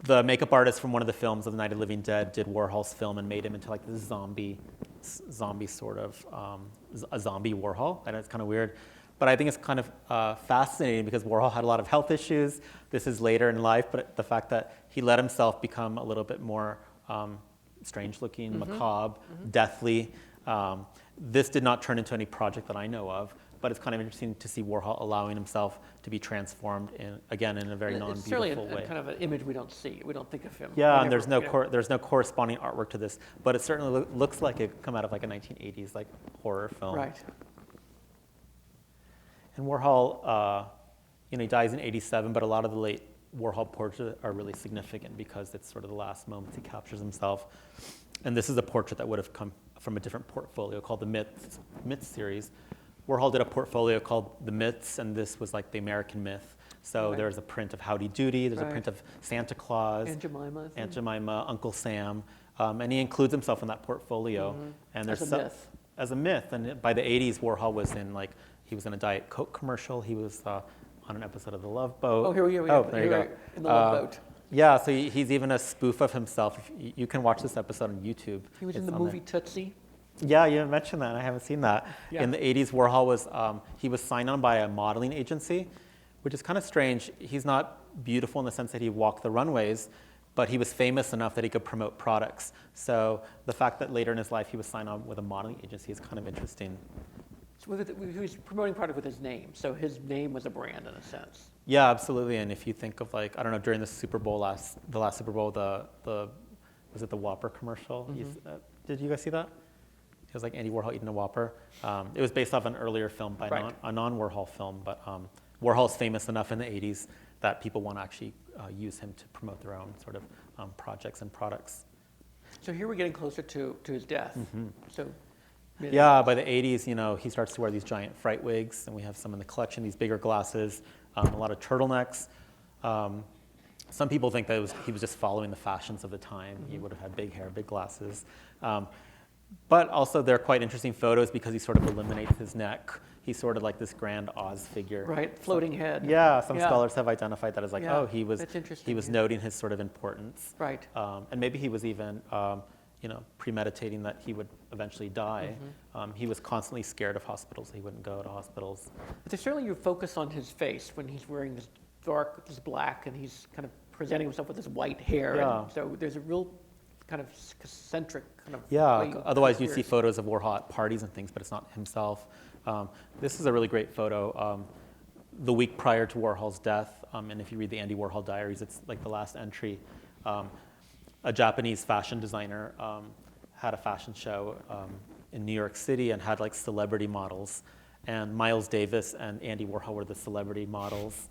The makeup artist from one of the films of the Night of the Living Dead did Warhol's film and made him into like this zombie sort of, a zombie Warhol. I know it's kind of weird, but I think it's kind of fascinating because Warhol had a lot of health issues. This is later in life, but the fact that he let himself become a little bit more strange looking, macabre, deathly. This did not turn into any project that I know of, but it's kind of interesting to see Warhol allowing himself to be transformed in a very It's non-beautiful certainly way. kind of an image we don't see. We don't think of him. Yeah, and whenever, there's no corresponding artwork to this, but it certainly looks like it come out of like a 1980s like horror film. Right. And Warhol, he dies in '87, but a lot of the late Warhol portraits are really significant because it's sort of the last moments he captures himself. And this is a portrait that would have come from a different portfolio called the Myths series. Warhol did a portfolio called The Myths, and this was like the American myth. So there's a print of Howdy Doody, there's a print of Santa Claus, Aunt Jemima, Uncle Sam, and he includes himself in that portfolio. And there's as a myth. And by the 80s, Warhol was in he was in a Diet Coke commercial. He was on an episode of The Love Boat. Oh, here we go. Oh, there you go. In The Love Boat. Yeah, so he's even a spoof of himself. You can watch this episode on YouTube. He was in the movie Tootsie. Yeah, you mentioned that. I haven't seen that. Yeah. In the 80s, Warhol was signed on by a modeling agency, which is kind of strange. He's not beautiful in the sense that he walked the runways, but he was famous enough that he could promote products. So the fact that later in his life he was signed on with a modeling agency is kind of interesting. So he was promoting product with his name, so his name was a brand in a sense. Yeah, absolutely. And if you think of I don't know, during the Super Bowl the last Super Bowl, was it the Whopper commercial? Did you guys see that? It was like Andy Warhol eating a Whopper. It was based off an earlier film by a non-Warhol film, but Warhol's famous enough in the 80s that people want to actually use him to promote their own sort of projects and products. So here we're getting closer to his death. So yeah, by the 80s, he starts to wear these giant fright wigs, and we have some in the collection, these bigger glasses, a lot of turtlenecks. Some people think that he was just following the fashions of the time. He would have had big hair, big glasses. But also they're quite interesting photos because he sort of eliminates his neck. He's sort of like this grand Oz figure. Right, floating head. Yeah, some scholars have identified that as he was noting his sort of importance. Right. And maybe he was even, premeditating that he would eventually die. He was constantly scared of hospitals. He wouldn't go to hospitals. But there's certainly you focus on his face when he's wearing this this black, and he's kind of presenting himself with this white hair. Yeah. And so there's a real kind of eccentric kind of way otherwise you'd see photos of Warhol at parties and things, but it's not himself. This is a really great photo. The week prior to Warhol's death, and if you read the Andy Warhol diaries, it's like the last entry. A Japanese fashion designer had a fashion show in New York City and had celebrity models. And Miles Davis and Andy Warhol were the celebrity models.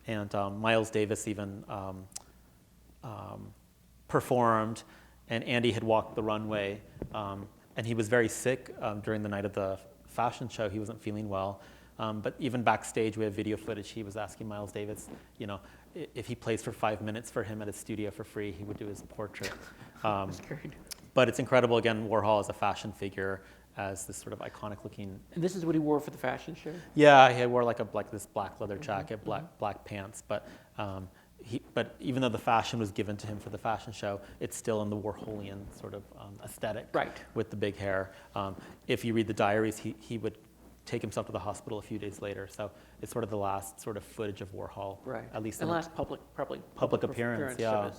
And Miles Davis even performed, and Andy had walked the runway, and he was very sick during the night of the fashion show. He wasn't feeling well. But even backstage, we have video footage. He was asking Miles Davis, if he plays for 5 minutes for him at his studio for free, he would do his portrait. That's great. But it's incredible, again, Warhol as a fashion figure, as this sort of iconic looking. And this is what he wore for the fashion show? Yeah, he wore this black leather jacket, black pants, but even though the fashion was given to him for the fashion show, it's still in the Warholian sort of aesthetic, with the big hair. If you read the diaries, he would take himself to the hospital a few days later. So it's sort of the last sort of footage of Warhol, at least the last public appearance. Yeah.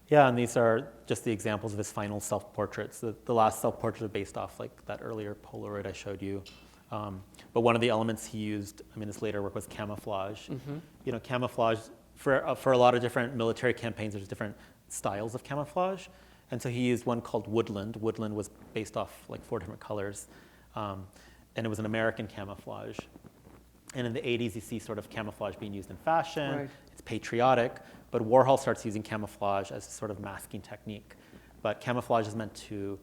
Yeah, and these are just the examples of his final self-portraits. The last self-portraits are based off that earlier Polaroid I showed you. But one of the elements he used, his later work was camouflage. Camouflage, for a lot of different military campaigns, there's different styles of camouflage. And so he used one called woodland. Woodland was based off 4 different colors. And it was an American camouflage. And in the 80s, you see sort of camouflage being used in fashion. It's patriotic. But Warhol starts using camouflage as a sort of masking technique. But camouflage is meant to,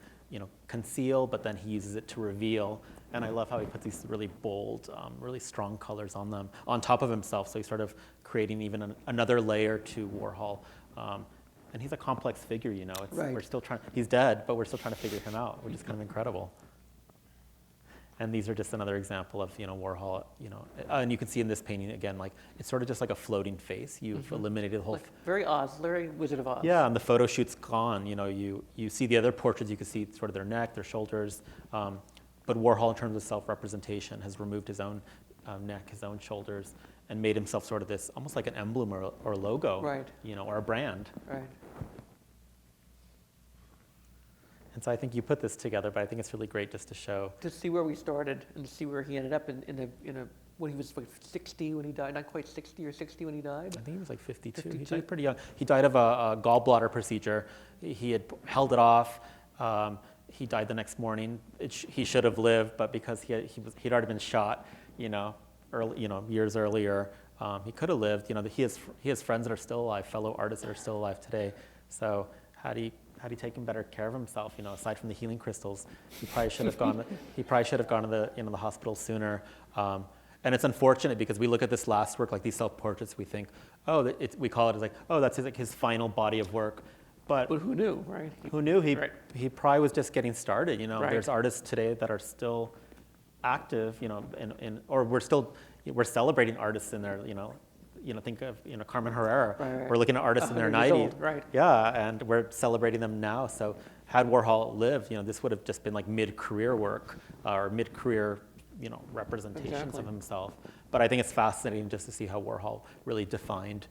conceal, but then he uses it to reveal. And I love how he puts these really bold, really strong colors on them, on top of himself. So he's sort of creating even another layer to Warhol. And he's a complex figure, Right. We're still he's dead, but we're still trying to figure him out, which is kind of incredible. And these are just another example of, Warhol, and you can see in this painting again, like, it's sort of just like a floating face. You've eliminated the whole. Like very Oz, very Wizard of Oz. Yeah, and the photo shoot's gone. You see the other portraits, you can see sort of their neck, their shoulders. But Warhol, in terms of self-representation, has removed his own neck, his own shoulders, and made himself sort of this, almost like an emblem or a logo, Right. Or a brand. Right. And so I think you put this together, but I think it's really great just to show. To see where we started and to see where he ended up in a when he was like 60 when he died, not quite 60 or 60 when he died. I think he was like 52. 52. He died pretty young. He died of a gallbladder procedure. He had held it off. He died the next morning. He should have lived, but because he'd already been shot, years earlier, he could have lived. He has friends that are still alive, fellow artists that are still alive today. So had he taken better care of himself, aside from the healing crystals, he probably should have gone. He probably should have gone to the hospital sooner. And it's unfortunate because we look at this last work, like these self-portraits, we think, we call it as like, that's his final body of work. But who knew, right? Who knew? Right. He probably was just getting started. Right. There's artists today that are still active, or we're celebrating artists in their, think of, Carmen Herrera. Right. We're looking at artists in their 100 years 90s. old, right. Yeah, and we're celebrating them now. So had Warhol lived, this would have just been like mid-career work or mid-career, representations Exactly. of himself. But I think it's fascinating just to see how Warhol really defined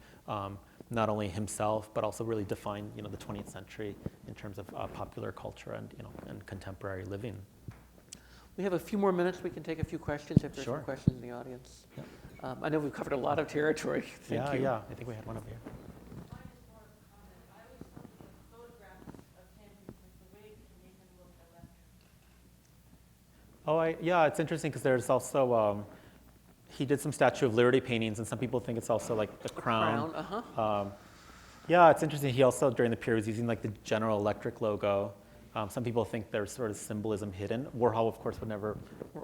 not only himself, but also really defined, the 20th century in terms of popular culture and contemporary living. We have a few more minutes. We can take a few questions if there's Sure. some questions in the audience. Yep. I know we've covered a lot of territory. Thank you. Yeah. I think we had one over here. I just want to comment. I always thought the photographs of him with the wig made him look electric. It's interesting because there's also, he did some Statue of Liberty paintings, and some people think it's also like the crown. It's interesting. He also, during the period, was using like the General Electric logo. Some people think there's sort of symbolism hidden. Warhol, of course, would never.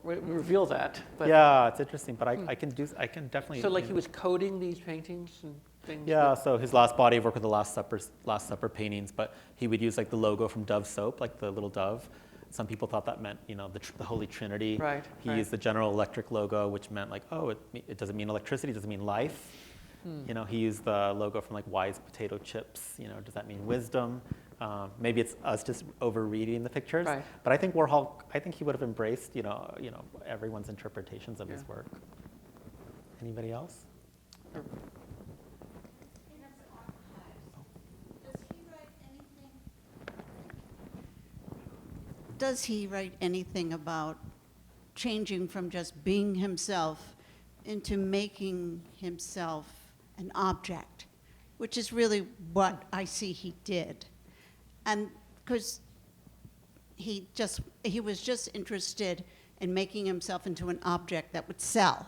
We reveal that. But It's interesting, but I can definitely. So like he was coding these paintings and things? Yeah, so his last body of work were the Last Supper paintings, but he would use like the logo from Dove soap, like the little dove. Some people thought that meant, the Holy Trinity. Right. He used the General Electric logo, which meant like, it doesn't mean electricity, it doesn't mean life. He used the logo from like Wise potato chips. Does that mean wisdom? Maybe it's us just overreading the pictures. Right. But I think Warhol, he would have embraced, everyone's interpretations of his work. Anybody else? In his archives, does he write anything about changing from just being himself into making himself an object, which is really what I see he did? And because he was just interested in making himself into an object that would sell.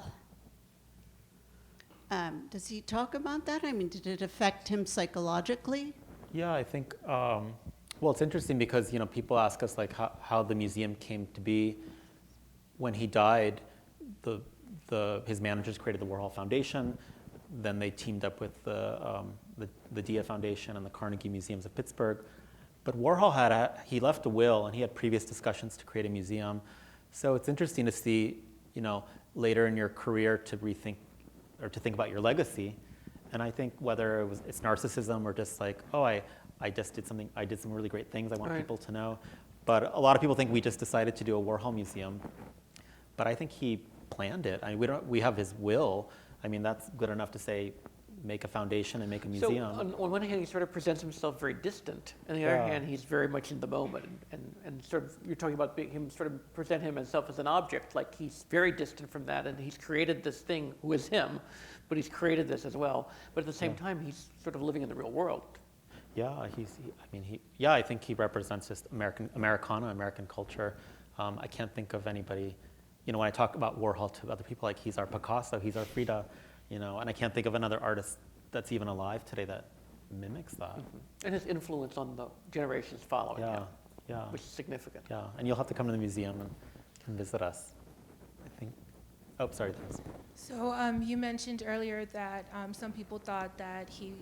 Does he talk about that? I mean, did it affect him psychologically? Yeah, I think, it's interesting because, people ask us like how the museum came to be. When he died, his managers created the Warhol Foundation. Then they teamed up with the Dia Foundation and the Carnegie Museums of Pittsburgh. But Warhol he left a will, and he had previous discussions to create a museum. So it's interesting to see, later in your career to rethink or to think about your legacy. And I think whether it's narcissism or just like, I did some really great things I want people to know. But a lot of people think we just decided to do a Warhol museum. But I think he planned it. I mean, we have his will. I mean, that's good enough to say, make a foundation and make a museum. So on one hand, he sort of presents himself very distant. On the other hand, he's very much in the moment. And sort of, you're talking about him sort of present himself as an object, like he's very distant from that, and he's created this thing who is him, but he's created this as well. But at the same time, he's sort of living in the real world. Yeah, I think he represents just American culture. I can't think of anybody, when I talk about Warhol to other people, like he's our Picasso, he's our Frida, and I can't think of another artist that's even alive today that mimics that. And his influence on the generations following Yeah, him, yeah, which is significant. yeah. And you'll have to come to the museum and visit us, I think. Oh, sorry, thanks. So you mentioned earlier that some people thought that he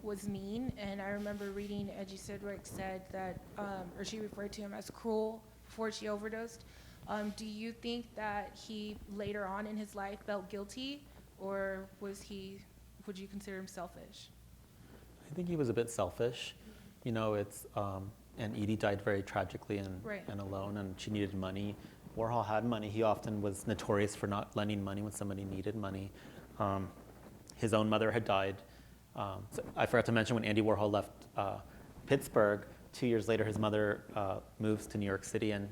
was mean, and I remember reading Edgy Sidgwick said that, or she referred to him as cruel before she overdosed. Do you think that he later on in his life felt guilty, or would you consider him selfish? I think he was a bit selfish. You know, and Edie died very tragically and alone, and she needed money. Warhol had money. He often was notorious for not lending money when somebody needed money. His own mother had died. So I forgot to mention when Andy Warhol left Pittsburgh, 2 years later his mother moves to New York City, and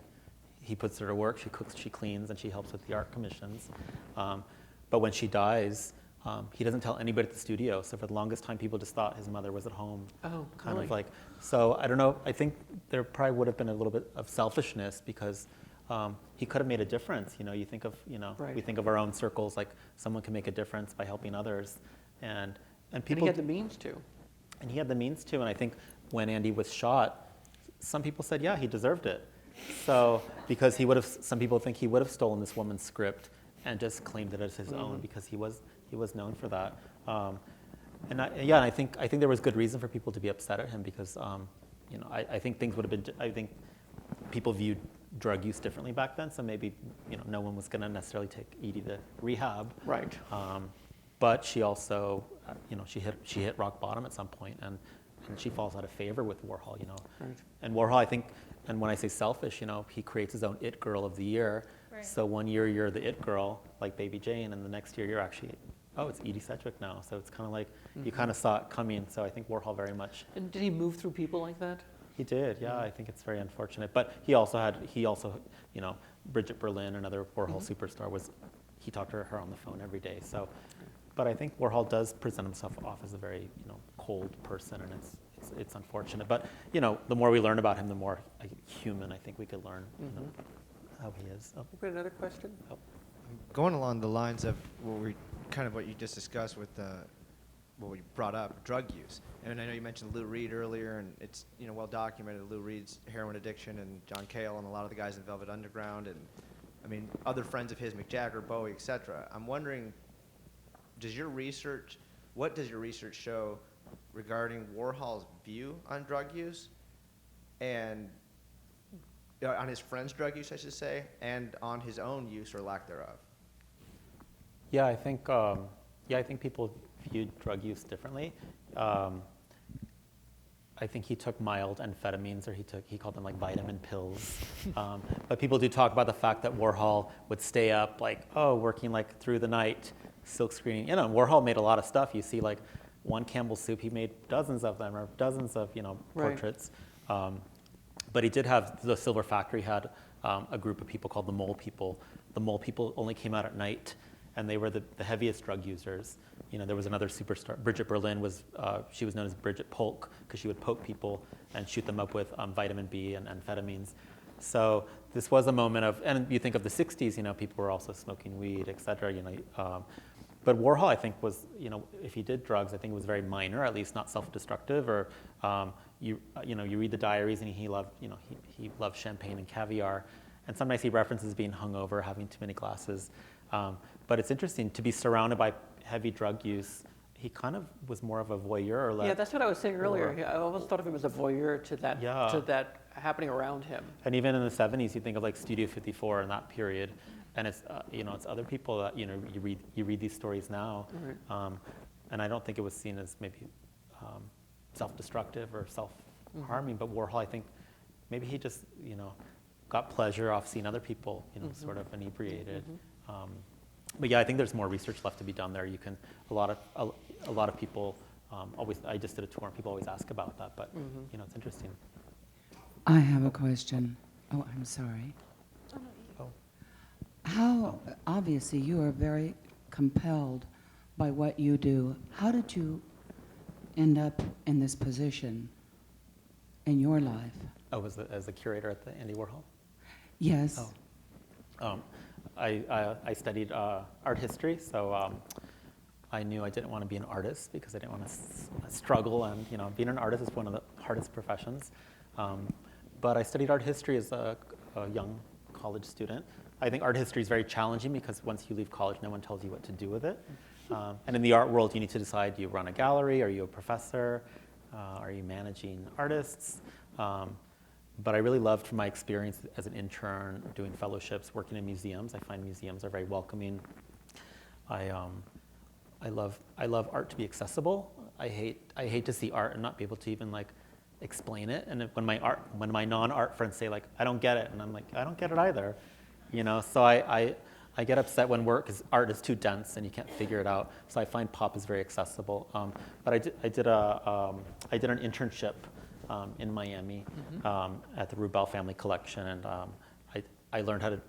he puts her to work. She cooks, she cleans, and she helps with the art commissions. But when she dies, he doesn't tell anybody at the studio. So for the longest time, people just thought his mother was at home. Oh, kind really? of like. So I don't know. I think there probably would have been a little bit of selfishness because he could have made a difference. You know, you think of, Right. we think of our own circles like someone can make a difference by helping others, and And people. he had the means to. And he had the means to. And I think when Andy was shot, some people said, yeah, he deserved it. So because some people think he would have stolen this woman's script and just claimed it as his own because he was known for that. And I think there was good reason for people to be upset at him because I think things would have been. I think people viewed drug use differently back then. So maybe no one was going to necessarily take Edie to rehab. Right. But she also she hit rock bottom at some point and she falls out of favor with Warhol. Right. And Warhol, I think, and when I say selfish, he creates his own it girl of the year. Right. So one year you're the it girl, like Baby Jane, and the next year you're actually, it's Edie Sedgwick now. So it's kind of like you kind of saw it coming. So I think Warhol very much. And did he move through people like that? He did, yeah. I think it's very unfortunate. But he also, Bridget Berlin, another Warhol superstar, he talked to her on the phone every day. So, but I think Warhol does present himself off as a very, cold person, and it's unfortunate. But the more we learn about him, the more human I think we could learn how he is. Oh. We've got another question. Oh. Going along the lines of what you just discussed with what we brought up, drug use. And I know you mentioned Lou Reed earlier, and it's well documented, Lou Reed's heroin addiction, and John Cale and a lot of the guys in Velvet Underground, and I mean other friends of his, Mick Jagger, Bowie, etc. I'm wondering, what does your research show regarding Warhol's view on drug use, and on his friends' drug use, I should say, and on his own use or lack thereof? Yeah, I think people viewed drug use differently. I think he took mild amphetamines, or he called them like vitamin pills. But people do talk about the fact that Warhol would stay up working like through the night, silk screening. Warhol made a lot of stuff. You see like one Campbell's soup, he made dozens of them, or dozens of portraits. But he did have, the Silver Factory had a group of people called the Mole People. The Mole People only came out at night, and they were the heaviest drug users. There was another superstar, Bridget Berlin she was known as Bridget Polk because she would poke people and shoot them up with vitamin B and amphetamines. So this was a moment of, and you think of the 60s, people were also smoking weed, et cetera, But Warhol, I think, was, if he did drugs, I think it was very minor, at least not self-destructive. Or you read the diaries, and he loved, he loved champagne and caviar, and sometimes he references being hungover, having too many glasses. But it's interesting to be surrounded by heavy drug use. He kind of was more of a voyeur. Yeah, that's what I was saying earlier. I almost thought of him as a voyeur to that happening around him. And even in the 70s, you think of like Studio 54 in that period. And it's it's other people that you read these stories now, Right. And I don't think it was seen as maybe self-destructive or self-harming. But Warhol, I think, maybe he just got pleasure off seeing other people sort of inebriated. But yeah, I think there's more research left to be done there. You can a lot of people always. I just did a tour and people always ask about that. But it's interesting. I have a question. Oh, I'm sorry. Oh. How, obviously, you are very compelled by what you do. How did you end up in this position in your life? Oh, as a curator at the Andy Warhol? Yes. Oh. I studied art history, so I knew I didn't want to be an artist because I didn't want to struggle, and being an artist is one of the hardest professions. But I studied art history as a young college student. I think art history is very challenging because once you leave college, no one tells you what to do with it. And in the art world, you need to decide, do you run a gallery? Are you a professor? Are you managing artists? But I really loved my experience as an intern, doing fellowships, working in museums. I find museums are very welcoming. I love art to be accessible. I hate to see art and not be able to even explain it. And when my non-art friends say I don't get it, and I'm like, I don't get it either, So I get upset when art is too dense and you can't figure it out. So I find pop is very accessible. But I did an internship in Miami at the Rubel Family Collection, and I learned how to.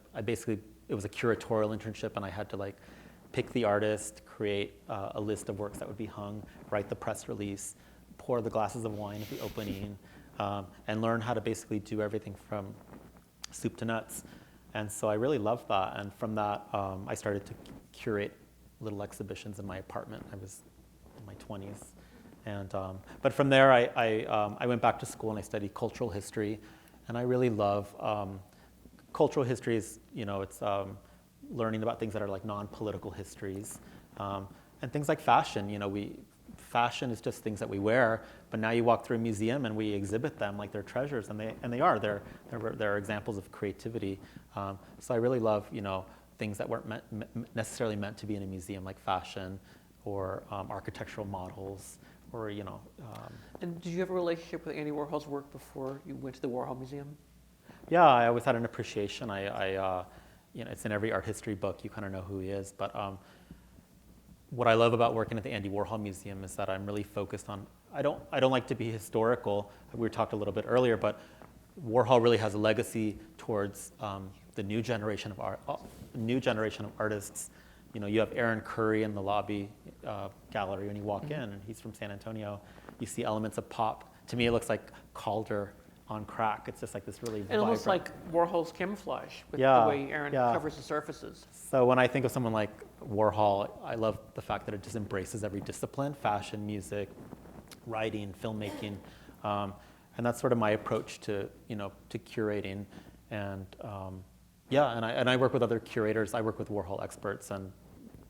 It was a curatorial internship, and I had to pick the artist, create a list of works that would be hung, write the press release, pour the glasses of wine at the opening, and learn how to basically do everything from soup to nuts. And so I really loved that. And from that, I started to curate little exhibitions in my apartment. I was in my 20s. And, but from there, I went back to school and I studied cultural history. And I really love cultural history. It's learning about things that are non-political histories. And things like fashion. Fashion is just things that we wear, but now you walk through a museum and we exhibit them like they're treasures, and they are. They're examples of creativity. So I really love things that weren't necessarily meant to be in a museum, like fashion or architectural models, or And did you have a relationship with Andy Warhol's work before you went to the Warhol Museum? Yeah, I always had an appreciation. It's in every art history book. You kind of know who he is, but. What I love about working at the Andy Warhol Museum is that I'm really focused on, I don't like to be historical. We talked a little bit earlier, but Warhol really has a legacy towards the new generation of artists. You have Aaron Curry in the lobby gallery when you walk in, and he's from San Antonio. You see elements of pop. To me, it looks like Calder on crack. It's just this really And almost like Warhol's camouflage with the way Aaron covers the surfaces. So when I think of someone like Warhol, I love the fact that it just embraces every discipline: fashion, music, writing, filmmaking, and that's sort of my approach to to curating. And and I work with other curators. I work with Warhol experts, and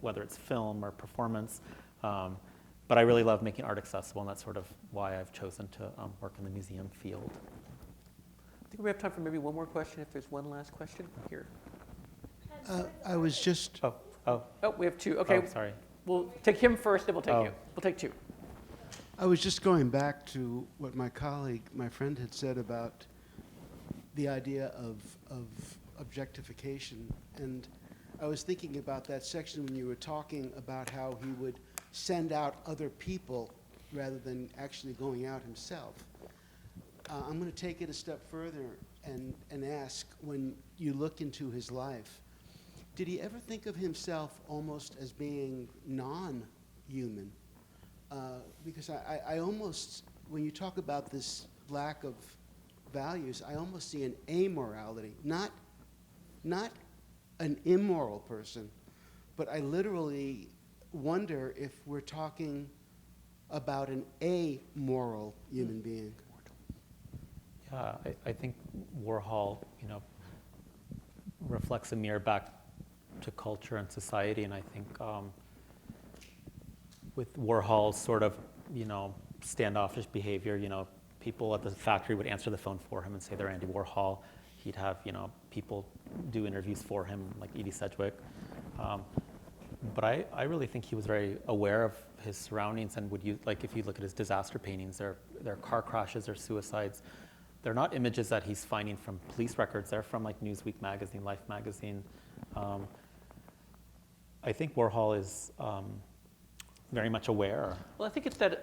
whether it's film or performance. But I really love making art accessible, and that's sort of why I've chosen to work in the museum field. I think we have time for maybe one more question, if there's one last question here. I was just, Oh, we have two. Okay, sorry. we'll take him first, then we'll take you. We'll take two. I was just going back to what my friend had said about the idea of objectification. And I was thinking about that section when you were talking about how he would send out other people rather than actually going out himself. I'm going to take it a step further and ask, when you look into his life, did he ever think of himself almost as being non-human? Because I almost, when you talk about this lack of values, I almost see an amorality, not an immoral person, but I literally wonder if we're talking about an amoral human being. Yeah, I think Warhol, reflects a mirror back to culture and society, and I think with Warhol's sort of, standoffish behavior, people at the factory would answer the phone for him and say they're Andy Warhol. He'd have, people do interviews for him, like Edie Sedgwick. But I really think he was very aware of his surroundings, and if you look at his disaster paintings, they're car crashes or suicides. They're not images that he's finding from police records. They're from Newsweek magazine, Life magazine. I think Warhol is very much aware. Well, I think it's that's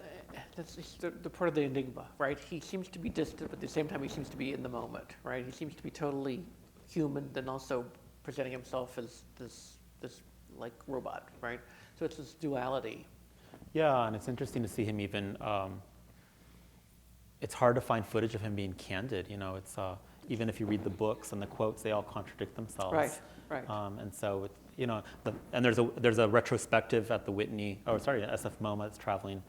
the part of the enigma, right? He seems to be distant, but at the same time he seems to be in the moment, right? He seems to be totally human, then also presenting himself as this robot, right? So it's this duality. Yeah, and it's interesting to see him even. It's hard to find footage of him being candid. It's even if you read the books and the quotes, they all contradict themselves. Right. And so you know, and there's a retrospective at the Whitney, SF MoMA that's traveling,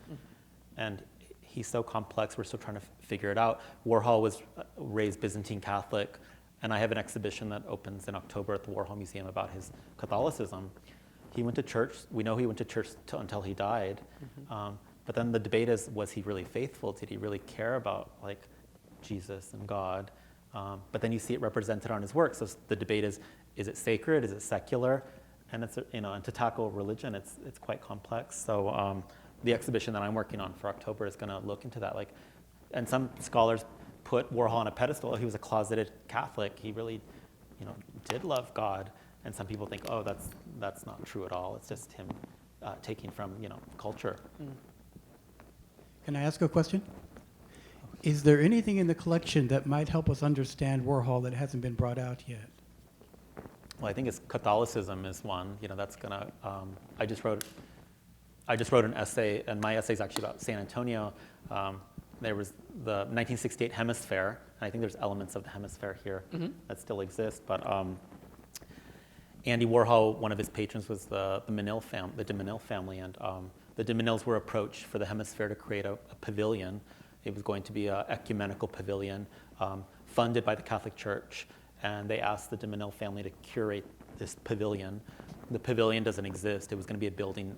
and he's so complex. We're still trying to figure it out. Warhol was raised Byzantine Catholic, and I have an exhibition that opens in October at the Warhol Museum about his Catholicism. He went to church. We know he went to church until he died. But then the debate is, was he really faithful? Did he really care about like Jesus and God? But then you see it represented on his work. So the debate is it sacred? Is it secular? And it's, you know, and to tackle religion, it's quite complex. So the exhibition that I'm working on for October is going to look into that. Like, and some scholars put Warhol on a pedestal. He was a closeted Catholic. He really, you know, did love God. And some people think, oh, that's not true at all. It's just him taking from, you know, culture. Can I ask a question? Is there anything in the collection that might help us understand Warhol that hasn't been brought out yet? Well, I think it's Catholicism is one. You know, that's gonna. I just wrote an essay, and my essay is actually about San Antonio. There was the 1968 Hemisphere, and I think there's elements of the Hemisphere here that still exist. But Andy Warhol, one of his patrons was the de Menil family, and the de Menils were approached for the Hemisphere to create a pavilion. It was going to be an ecumenical pavilion funded by the Catholic Church, and they asked the de Menil family to curate this pavilion. The pavilion doesn't exist. It was going to be a building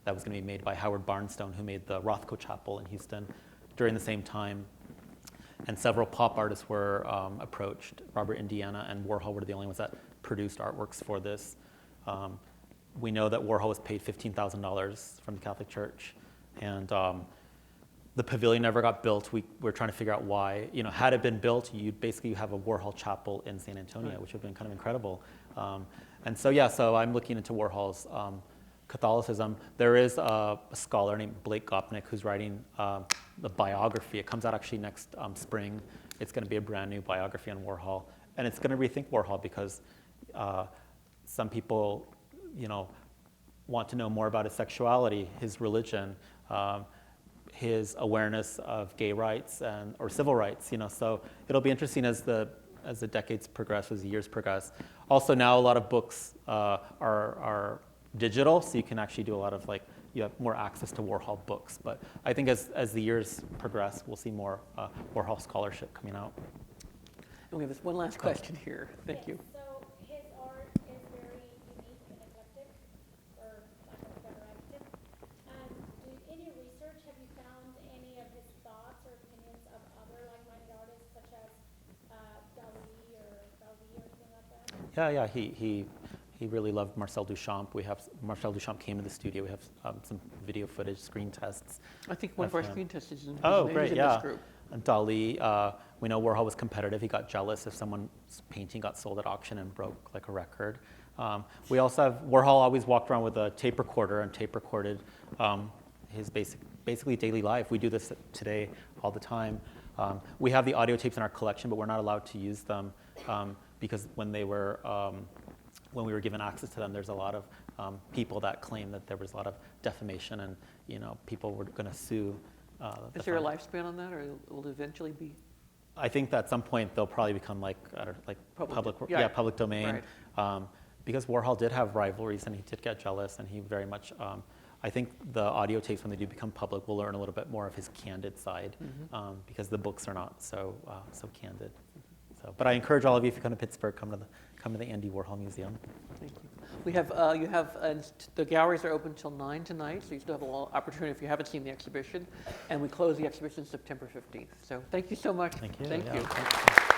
that was going to be made by Howard Barnstone, who made the Rothko Chapel in Houston during the same time. And several pop artists were approached. Robert Indiana and Warhol were the only ones that produced artworks for this. We know that Warhol was paid $15,000 from the Catholic Church, and the pavilion never got built. We're trying to figure out why. You know, had it been built, you'd basically have a Warhol chapel in San Antonio, which would have been kind of incredible. And so, yeah, so I'm looking into Warhol's Catholicism. There is a scholar named Blake Gopnik who's writing the biography. It comes out actually next spring. It's going to be a brand new biography on Warhol, and it's going to rethink Warhol because some people, you know, want to know more about his sexuality, his religion, his awareness of gay rights or civil rights. You know, so it'll be interesting as the decades progress, as the years progress. Also, now a lot of books are digital, so you can actually do a lot of you have more access to Warhol books. But I think as the years progress, we'll see more Warhol scholarship coming out. And we have this one last question here. Thank you. So his art is very unique and eclectic, for lack of a better adjective. Any research, have you found any of his thoughts or opinions of other like-minded artists, such as Dali or Gaudi or anything like that? Yeah. He really loved Marcel Duchamp. Marcel Duchamp came to the studio. We have some video footage, screen tests. I think one of our screen tests is in, Great, in yeah. this group. And Dali, we know Warhol was competitive. He got jealous if someone's painting got sold at auction and broke like a record. We also have, Warhol always walked around with a tape recorder and tape recorded his basically daily life. We do this today all the time. We have the audio tapes in our collection, but we're not allowed to use them because when we were given access to them, there's a lot of people that claim that there was a lot of defamation, and people were going to sue. Is there a lifespan on that, or will it eventually be? I think that at some point they'll probably become public domain. Right. Because Warhol did have rivalries, and he did get jealous, and he very much. I think the audio tapes, when they do become public, we'll learn a little bit more of his candid side, because the books are not so candid. So, but I encourage all of you, if you come to Pittsburgh, come to the Andy Warhol Museum. Thank you. We have the galleries are open till 9 tonight, so you still have a lot of opportunity if you haven't seen the exhibition. And we close the exhibition September 15th. So thank you so much. Thank you. Thank Yeah. you. Thank you.